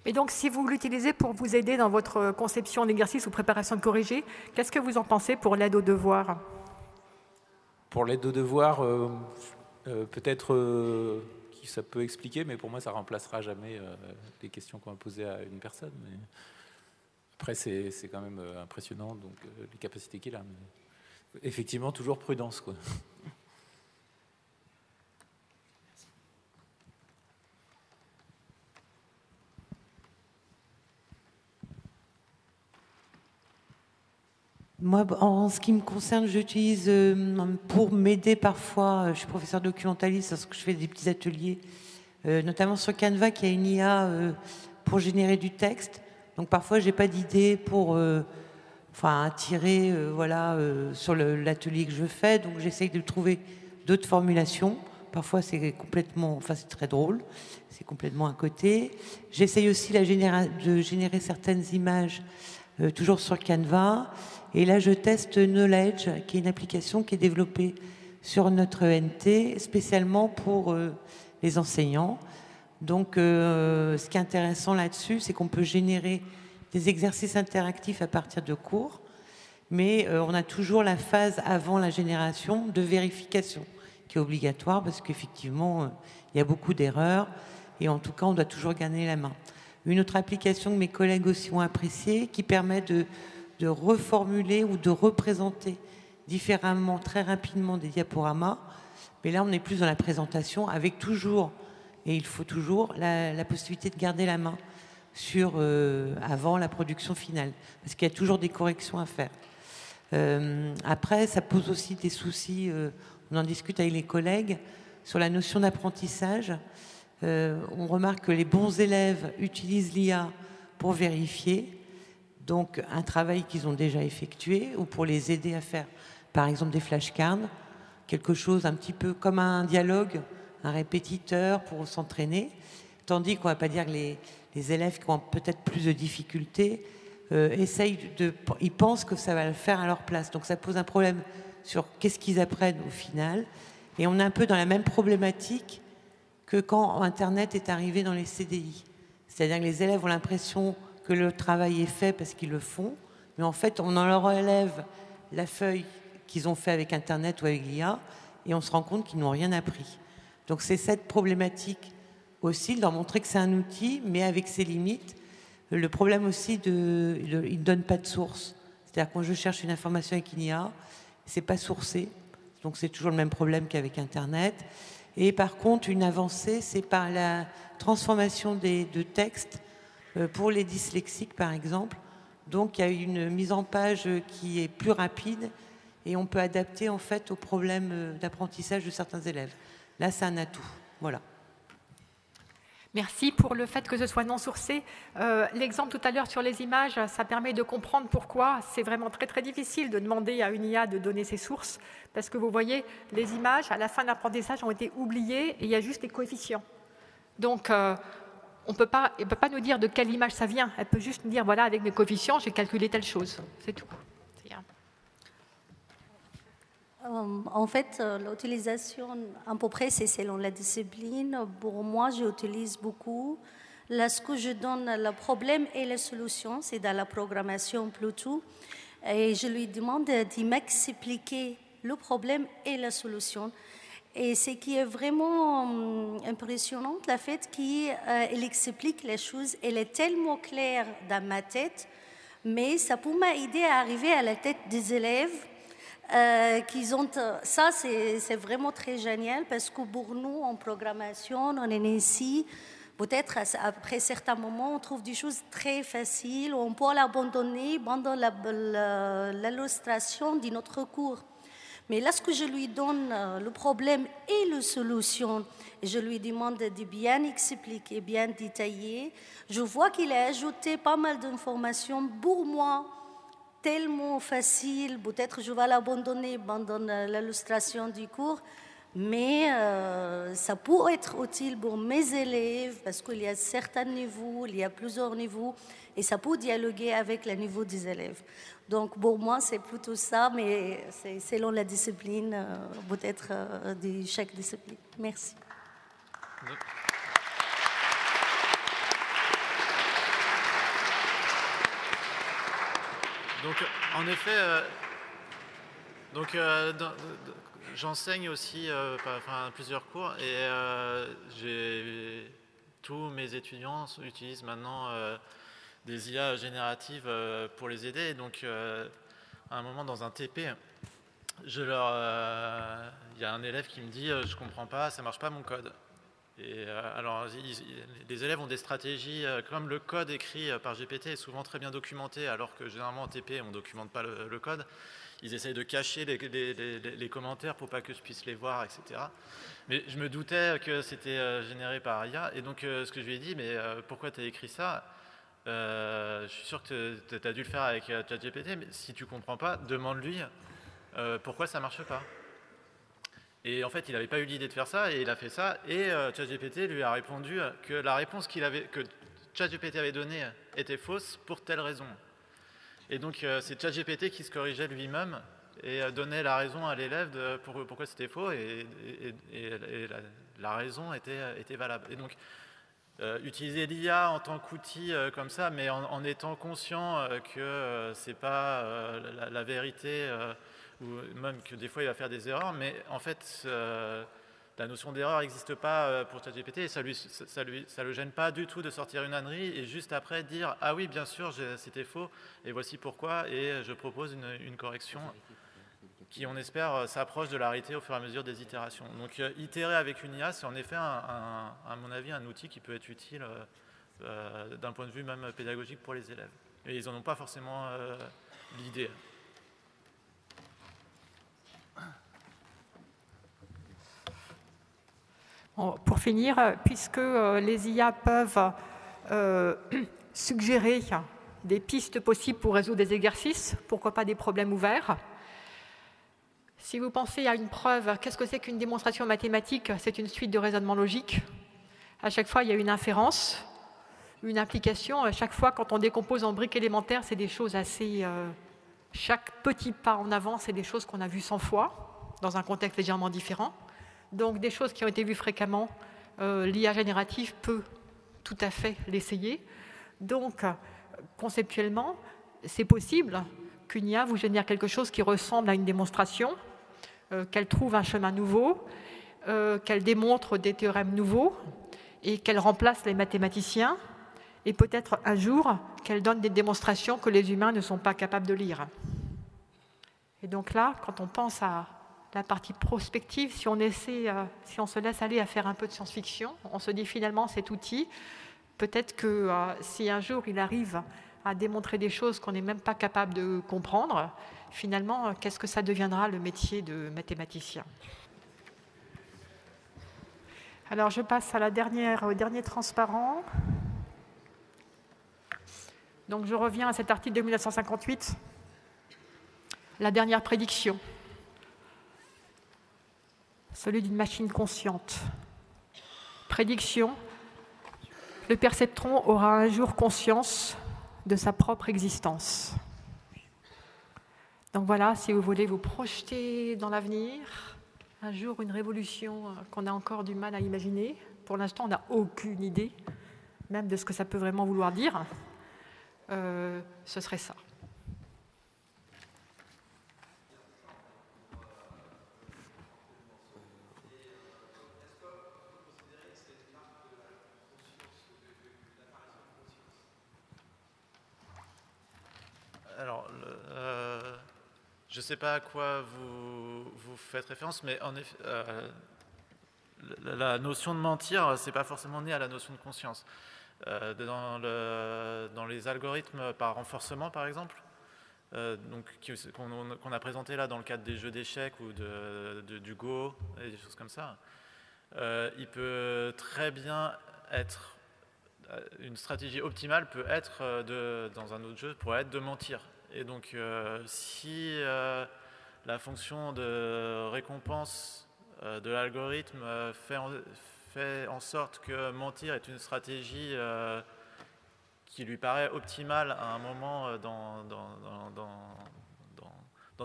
Et donc, si vous l'utilisez pour vous aider dans votre conception d'exercice ou préparation de corrigé, qu'est-ce que vous en pensez pour l'aide aux devoirs ? Pour l'aide aux devoirs, peut-être ça peut expliquer, mais pour moi, ça ne remplacera jamais les questions qu'on va poser à une personne. Mais après, c'est quand même impressionnant, donc les capacités qu'il a. Mais effectivement, toujours prudence, quoi. Moi, en ce qui me concerne, j'utilise pour m'aider parfois, je suis professeur documentaliste, parce que je fais des petits ateliers, notamment sur Canva, qui a une IA pour générer du texte. Donc parfois, je n'ai pas d'idée pour tirer sur l'atelier que je fais, donc j'essaye de trouver d'autres formulations. Parfois, c'est très drôle, c'est complètement à côté. J'essaye aussi de générer certaines images, toujours sur Canva. Et là, je teste Knowledge, qui est une application qui est développée sur notre ENT, spécialement pour les enseignants. Donc, ce qui est intéressant là-dessus, c'est qu'on peut générer des exercices interactifs à partir de cours, mais on a toujours la phase avant la génération de vérification, qui est obligatoire, parce qu'effectivement, il y a beaucoup d'erreurs, et en tout cas, on doit toujours gagner la main. Une autre application que mes collègues aussi ont appréciée, qui permet de reformuler ou de représenter différemment, très rapidement, des diaporamas. Mais là, on est plus dans la présentation, avec toujours, et il faut toujours, la possibilité de garder la main avant la production finale, parce qu'il y a toujours des corrections à faire. Après, ça pose aussi des soucis, on en discute avec les collègues, sur la notion d'apprentissage. On remarque que les bons élèves utilisent l'IA pour vérifier, donc un travail qu'ils ont déjà effectué, ou pour les aider à faire, par exemple, des flashcards, quelque chose un petit peu comme un dialogue, un répétiteur pour s'entraîner, tandis qu'on ne va pas dire que les élèves qui ont peut-être plus de difficultés ils pensent que ça va le faire à leur place. Donc ça pose un problème sur qu'est-ce qu'ils apprennent au final. Et on est un peu dans la même problématique que quand Internet est arrivé dans les CDI. C'est-à-dire que les élèves ont l'impression que le travail est fait parce qu'ils le font, mais en fait, on en leur relève la feuille qu'ils ont fait avec Internet ou avec l'IA, et on se rend compte qu'ils n'ont rien appris. Donc c'est cette problématique aussi, de leur montrer que c'est un outil, mais avec ses limites. Le problème aussi, il ne donne pas de source. C'est-à-dire quand je cherche une information avec une IA, c'est pas sourcé. Donc c'est toujours le même problème qu'avec Internet. Et par contre, une avancée, c'est par la transformation de textes pour les dyslexiques, par exemple. Donc il y a une mise en page qui est plus rapide et on peut adapter en fait aux problèmes d'apprentissage de certains élèves. Là, c'est un atout. Voilà. Merci pour le fait que ce soit non sourcé. L'exemple tout à l'heure sur les images, ça permet de comprendre pourquoi c'est vraiment très très difficile de demander à une IA de donner ses sources, parce que vous voyez, les images à la fin de l'apprentissage ont été oubliées et il y a juste les coefficients. Donc elle ne peut pas nous dire de quelle image ça vient, elle peut juste nous dire voilà, avec mes coefficients, j'ai calculé telle chose, c'est tout. En fait, l'utilisation, à peu près, c'est selon la discipline. Pour moi, j'utilise beaucoup. Là, ce que je donne, le problème et la solution, c'est dans la programmation plutôt. Et je lui demande de m'expliquer le problème et la solution. Et ce qui est vraiment impressionnant, le fait qu'il explique les choses, elle est tellement claire dans ma tête, mais ça peut m'aider à arriver à la tête des élèves. Ça, c'est vraiment très génial parce que pour nous, en programmation, on est ici. Peut-être après certains moments, on trouve des choses très faciles. On peut l'abandonner pendant l'illustration de notre cours. Mais lorsque je lui donne le problème et la solution, et je lui demande de bien expliquer, bien détailler, je vois qu'il a ajouté pas mal d'informations pour moi, tellement facile, peut-être je vais l'abandonner pendant l'illustration du cours, mais ça peut être utile pour mes élèves parce qu'il y a certains niveaux, il y a plusieurs niveaux, et ça peut dialoguer avec le niveau des élèves. Donc pour moi, c'est plutôt ça, mais c'est selon la discipline, peut-être de chaque discipline. Merci. Donc, en effet, j'enseigne aussi plusieurs cours et tous mes étudiants utilisent maintenant des IA génératives pour les aider. Donc, à un moment, dans un TP, il y a un élève qui me dit « je ne comprends pas, ça ne marche pas mon code ». Et alors, les élèves ont des stratégies, comme le code écrit par GPT est souvent très bien documenté, alors que généralement en TP, on ne documente pas le code. Ils essayent de cacher les commentaires pour pas que je puisse les voir, etc. Mais je me doutais que c'était généré par IA. Et donc, ce que je lui ai dit, mais pourquoi tu as écrit ça ? Je suis sûr que tu as dû le faire avec ChatGPT, mais si tu ne comprends pas, demande-lui pourquoi ça ne marche pas. Et en fait, il n'avait pas eu l'idée de faire ça, et il a fait ça, et ChatGPT lui a répondu que la réponse que ChatGPT avait donnée était fausse pour telle raison. Et donc, c'est ChatGPT qui se corrigeait lui-même et donnait la raison à l'élève de pourquoi c'était faux, et la raison était valable. Et donc, utiliser l'IA en tant qu'outil comme ça, mais en étant conscient que ce n'est pas la vérité, ou même que des fois il va faire des erreurs, mais en fait la notion d'erreur n'existe pas pour ChatGPT et ça le gêne pas du tout de sortir une ânerie et juste après dire ah oui bien sûr c'était faux et voici pourquoi et je propose une correction qui on espère s'approche de la réalité au fur et à mesure des itérations. Donc itérer avec une IA c'est en effet à mon avis un outil qui peut être utile d'un point de vue même pédagogique pour les élèves et ils n'en ont pas forcément l'idée. Pour finir, puisque les IA peuvent suggérer des pistes possibles pour résoudre des exercices, pourquoi pas des problèmes ouverts. Si vous pensez à une preuve, qu'est-ce que c'est qu'une démonstration mathématique? C'est une suite de raisonnements logiques. À chaque fois, il y a une inférence, une application. À chaque fois, quand on décompose en briques élémentaires, c'est des choses assez... chaque petit pas en avant, c'est des choses qu'on a vues 100 fois, dans un contexte légèrement différent. Donc des choses qui ont été vues fréquemment, l'IA générative peut tout à fait l'essayer. Donc conceptuellement, c'est possible qu'une IA vous génère quelque chose qui ressemble à une démonstration, qu'elle trouve un chemin nouveau, qu'elle démontre des théorèmes nouveaux et qu'elle remplace les mathématiciens et peut-être un jour qu'elle donne des démonstrations que les humains ne sont pas capables de lire. Et donc là, quand on pense à la partie prospective, si on se laisse aller à faire un peu de science-fiction, on se dit finalement cet outil, peut-être que si un jour il arrive à démontrer des choses qu'on n'est même pas capable de comprendre, finalement, qu'est-ce que ça deviendra le métier de mathématicien? Alors je passe à au dernier transparent. Donc je reviens à cet article de 1958, la dernière prédiction, celui d'une machine consciente. Prédiction, le perceptron aura un jour conscience de sa propre existence. Donc voilà, si vous voulez vous projeter dans l'avenir, un jour une révolution qu'on a encore du mal à imaginer. Pour l'instant, on n'a aucune idée, même de ce que ça peut vraiment vouloir dire. Ce serait ça. Alors, je ne sais pas à quoi vous faites référence, mais en effet, la notion de mentir, ce n'est pas forcément né à la notion de conscience. Dans les algorithmes par renforcement, par exemple, qu'on a présenté là dans le cadre des jeux d'échecs ou du Go et des choses comme ça, il peut très bien être, une stratégie optimale peut être, dans un autre jeu, pourrait être de mentir. Et donc, si la fonction de récompense de l'algorithme fait en sorte que mentir est une stratégie qui lui paraît optimale à un moment dans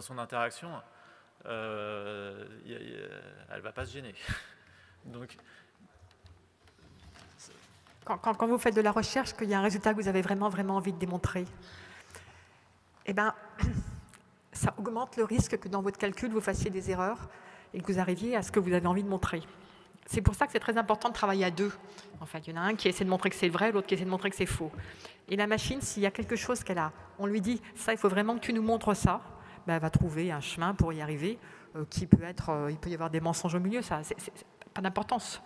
son interaction, elle ne va pas se gêner. Donc, quand vous faites de la recherche, qu'il y a un résultat que vous avez vraiment envie de démontrer, eh ben, ça augmente le risque que dans votre calcul, vous fassiez des erreurs et que vous arriviez à ce que vous avez envie de montrer. C'est pour ça que c'est très important de travailler à deux. En fait, il y en a un qui essaie de montrer que c'est vrai, l'autre qui essaie de montrer que c'est faux. Et la machine, s'il y a quelque chose qu'elle a, on lui dit « ça, il faut vraiment que tu nous montres ça », ben, elle va trouver un chemin pour y arriver, qui peut être, il peut y avoir des mensonges au milieu, ça, c'est pas d'importance.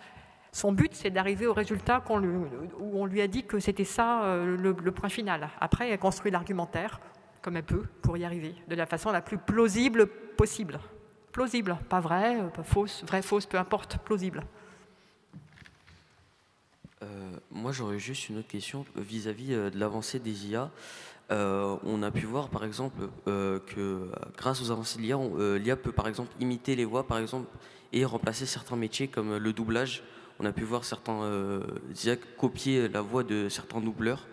Son but, c'est d'arriver au résultat où on lui a dit que c'était ça le point final. Après, elle construit l'argumentaire, comme elle peut, pour y arriver, de la façon la plus plausible possible. Plausible, pas vrai, pas fausse, vrai, fausse, peu importe, plausible. Moi, j'aurais juste une autre question vis-à-vis de l'avancée des IA. On a pu voir, par exemple, que grâce aux avancées de l'IA, l'IA peut, par exemple, imiter les voix, par exemple, et remplacer certains métiers comme le doublage. On a pu voir certains IA copier la voix de certains doubleurs.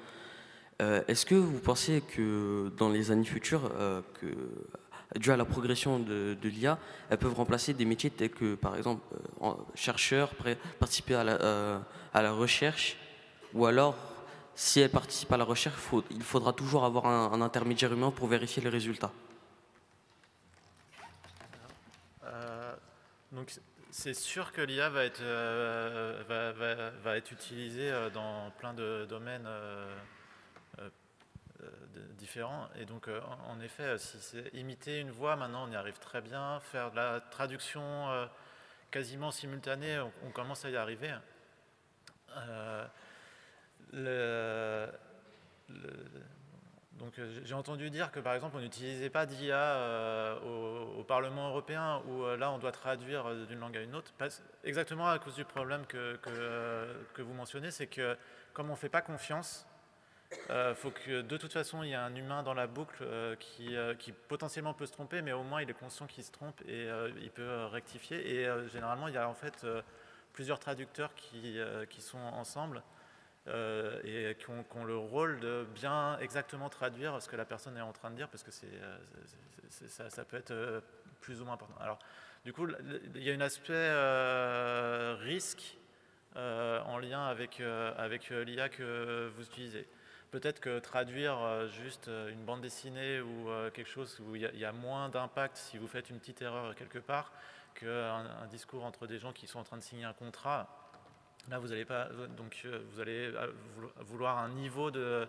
Est-ce que vous pensez que dans les années futures, dû à la progression de l'IA, elles peuvent remplacer des métiers tels que, par exemple, chercheurs, participer à la recherche, ou alors, si elles participent à la recherche, il faudra toujours avoir un intermédiaire humain pour vérifier les résultats. Donc, c'est sûr que l'IA va être utilisée dans plein de domaines différents. Et donc, en effet, si c'est imiter une voix, maintenant, on y arrive très bien. Faire de la traduction quasiment simultanée, on commence à y arriver. Donc, j'ai entendu dire que, par exemple, on n'utilisait pas d'IA au Parlement européen, où là, on doit traduire d'une langue à une autre, exactement à cause du problème que vous mentionnez, c'est que, comme on ne fait pas confiance, faut que de toute façon il y ait un humain dans la boucle qui potentiellement peut se tromper, mais au moins il est conscient qu'il se trompe et il peut rectifier. Et généralement il y a en fait plusieurs traducteurs qui sont ensemble et qui ont le rôle de bien exactement traduire ce que la personne est en train de dire, parce que ça peut être plus ou moins important. Alors du coup il y a un aspect risque en lien avec l'IA que vous utilisez. Peut-être que traduire juste une bande dessinée ou quelque chose où il y a moins d'impact si vous faites une petite erreur quelque part qu'un discours entre des gens qui sont en train de signer un contrat. Là, vous allez vouloir un niveau de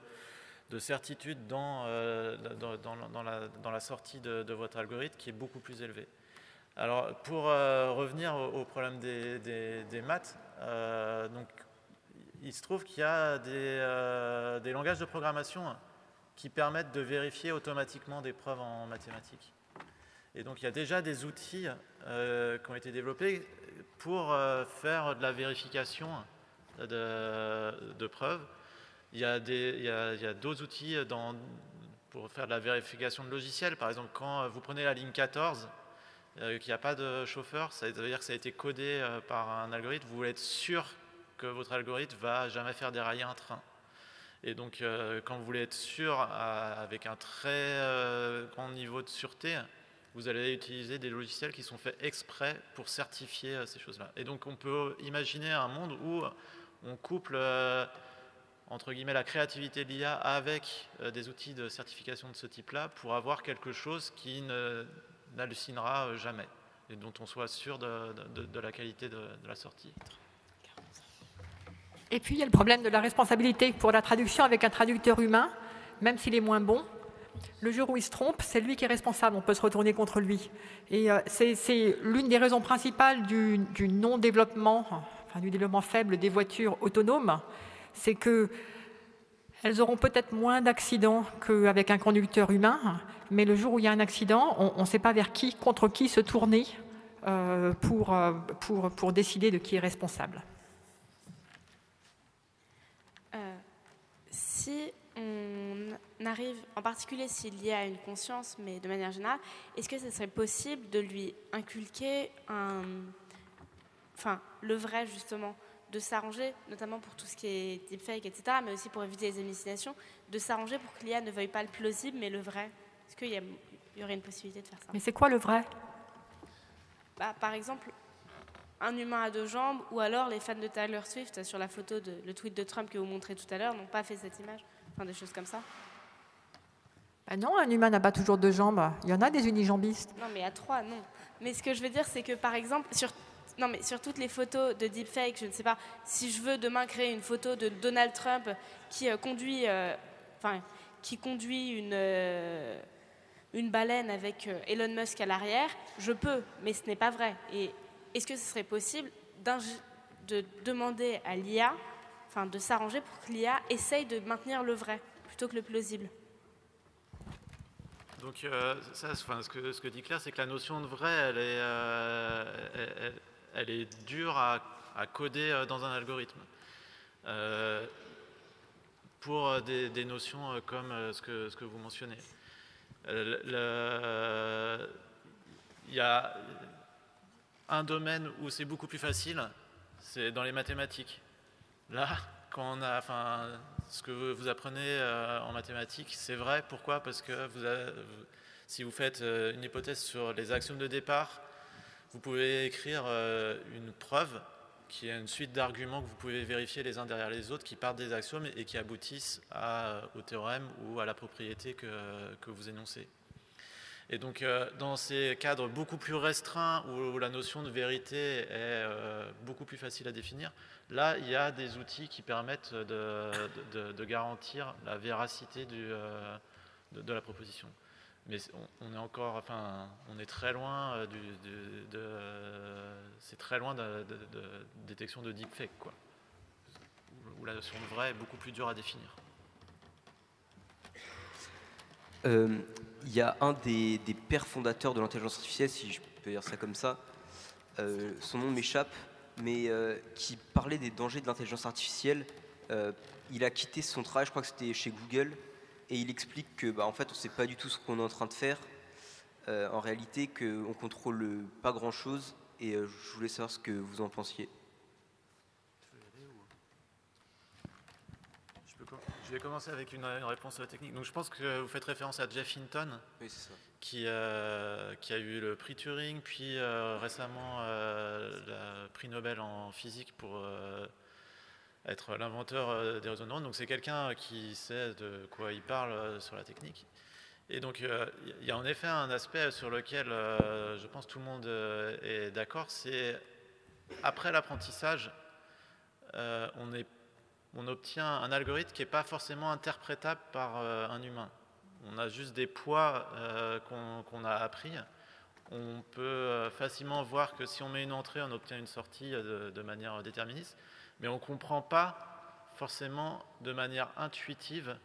certitude dans la sortie de votre algorithme qui est beaucoup plus élevé. Alors, pour revenir au problème des maths, donc, il se trouve qu'il y a des langages de programmation qui permettent de vérifier automatiquement des preuves en mathématiques. Et donc, il y a déjà des outils qui ont été développés pour faire de la vérification de preuves. Il y a d'autres outils pour faire de la vérification de logiciels. Par exemple, quand vous prenez la ligne 14, qu'il n'y a pas de chauffeur, ça veut dire que ça a été codé par un algorithme. Vous voulez être sûr que votre algorithme ne va jamais faire dérailler un train. Et donc, quand vous voulez être sûr, avec un très grand niveau de sûreté, vous allez utiliser des logiciels qui sont faits exprès pour certifier ces choses-là. Et donc, on peut imaginer un monde où on couple, entre guillemets, la créativité de l'IA avec des outils de certification de ce type-là pour avoir quelque chose qui n'hallucinera jamais et dont on soit sûr de la qualité de la sortie. Et puis, il y a le problème de la responsabilité pour la traduction avec un traducteur humain, même s'il est moins bon. Le jour où il se trompe, c'est lui qui est responsable, on peut se retourner contre lui. Et c'est l'une des raisons principales du non-développement, enfin du développement faible des voitures autonomes, c'est qu'elles auront peut-être moins d'accidents qu'avec un conducteur humain, mais le jour où il y a un accident, on ne sait pas contre qui se tourner pour décider de qui est responsable. Si on arrive, en particulier s'il y a une conscience, mais de manière générale, est-ce que ce serait possible de lui inculquer le vrai, justement, de s'arranger, notamment pour tout ce qui est deepfake, etc., mais aussi pour éviter les hallucinations, de s'arranger pour que l'IA ne veuille pas le plausible, mais le vrai? Est-ce qu'il y aurait une possibilité de faire ça? Mais c'est quoi le vrai? Par exemple, un humain à deux jambes, ou alors les fans de Taylor Swift, sur la photo, le tweet de Trump que vous montrez tout à l'heure, n'ont pas fait cette image. Enfin, des choses comme ça. Non, un humain n'a pas toujours deux jambes. Il y en a des unijambistes. Non, mais à trois, non. Mais ce que je veux dire, c'est que, par exemple, sur toutes les photos de deepfake, je ne sais pas, si je veux demain créer une photo de Donald Trump qui conduit une baleine avec Elon Musk à l'arrière, je peux, mais ce n'est pas vrai. Et est-ce que ce serait possible de demander à l'IA, de s'arranger pour que l'IA essaye de maintenir le vrai plutôt que le plausible? Donc, ce que dit Claire, c'est que la notion de vrai, elle est dure à coder dans un algorithme. Pour des notions comme ce que vous mentionnez. Il y a un domaine où c'est beaucoup plus facile, c'est dans les mathématiques. Là, quand ce que vous apprenez en mathématiques, c'est vrai. Pourquoi? Parce que si vous faites une hypothèse sur les axiomes de départ, vous pouvez écrire une preuve qui est une suite d'arguments que vous pouvez vérifier les uns derrière les autres, qui partent des axiomes et qui aboutissent au théorème ou à la propriété que vous énoncez. Et donc, dans ces cadres beaucoup plus restreints, où la notion de vérité est beaucoup plus facile à définir, là, il y a des outils qui permettent de garantir la véracité de la proposition. Mais on est encore, on est très loin c'est très loin de détection de deepfake, quoi. Où la notion de vrai est beaucoup plus dure à définir. Il y a un des pères fondateurs de l'intelligence artificielle, si je peux dire ça comme ça, son nom m'échappe, mais qui parlait des dangers de l'intelligence artificielle. Il a quitté son travail, je crois que c'était chez Google, et il explique que en fait on ne sait pas du tout ce qu'on est en train de faire, en réalité qu'on ne contrôle pas grand chose, et je voulais savoir ce que vous en pensiez. Je vais commencer avec une réponse technique. Donc, je pense que vous faites référence à Geoff Hinton, oui, c'est ça. Qui a eu le prix Turing, puis récemment le prix Nobel en physique pour être l'inventeur des réseaux de neurones. Donc c'est quelqu'un qui sait de quoi il parle sur la technique. Et donc il y a en effet un aspect sur lequel je pense tout le monde est d'accord, c'est après l'apprentissage, on obtient un algorithme qui n'est pas forcément interprétable par un humain. On a juste des poids qu'on a appris. on peut facilement voir que si on met une entrée, on obtient une sortie de manière déterministe, mais on ne comprend pas forcément de manière intuitive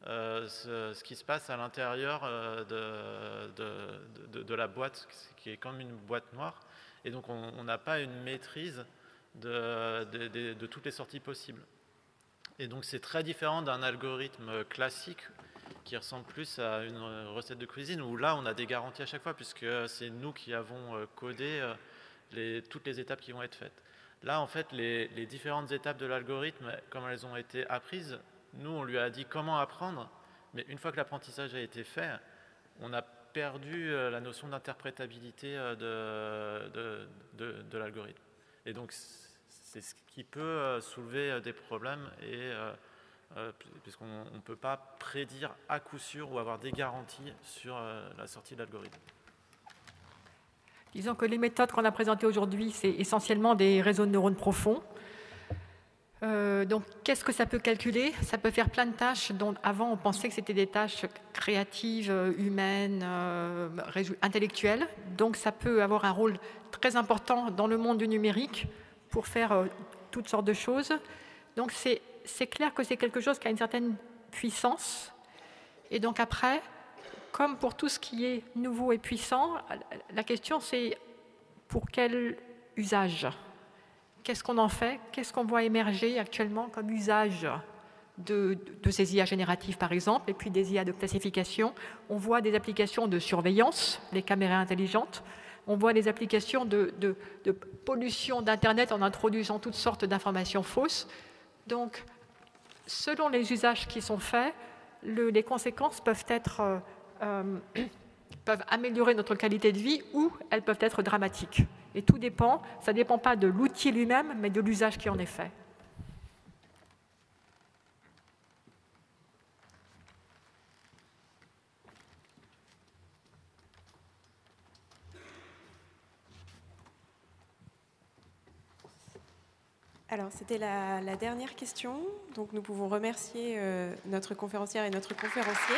ce qui se passe à l'intérieur de la boîte, qui est comme une boîte noire, et donc on n'a pas une maîtrise de toutes les sorties possibles. Et donc c'est très différent d'un algorithme classique qui ressemble plus à une recette de cuisine, où là on a des garanties à chaque fois, puisque c'est nous qui avons codé toutes les étapes qui vont être faites. Là, en fait, les différentes étapes de l'algorithme, comme elles ont été apprises, nous, on lui a dit comment apprendre, mais une fois que l'apprentissage a été fait, on a perdu la notion d'interprétabilité de l'algorithme. Et donc, c'est ce qui peut soulever des problèmes, puisqu'on ne peut pas prédire à coup sûr ou avoir des garanties sur la sortie de l'algorithme. Disons que les méthodes qu'on a présentées aujourd'hui, c'est essentiellement des réseaux de neurones profonds. Donc, qu'est-ce que ça peut calculer? Ça peut faire plein de tâches dont avant on pensait que c'était des tâches créatives, humaines, intellectuelles. Donc, ça peut avoir un rôle très important dans le monde du numérique pour faire toutes sortes de choses. Donc, c'est clair que c'est quelque chose qui a une certaine puissance. Et donc après, comme pour tout ce qui est nouveau et puissant, la question c'est pour quel usage? Qu'est-ce qu'on en fait? Qu'est-ce qu'on voit émerger actuellement comme usage de ces IA génératives, par exemple, et puis des IA de classification? On voit des applications de surveillance, les caméras intelligentes. On voit des applications de pollution d'Internet en introduisant toutes sortes d'informations fausses. Donc, selon les usages qui sont faits, les conséquences peuvent améliorer notre qualité de vie ou elles peuvent être dramatiques. Et tout dépend, ça ne dépend pas de l'outil lui-même, mais de l'usage qui en est fait. Alors, c'était la dernière question. Donc, nous pouvons remercier notre conférencière et notre conférencier.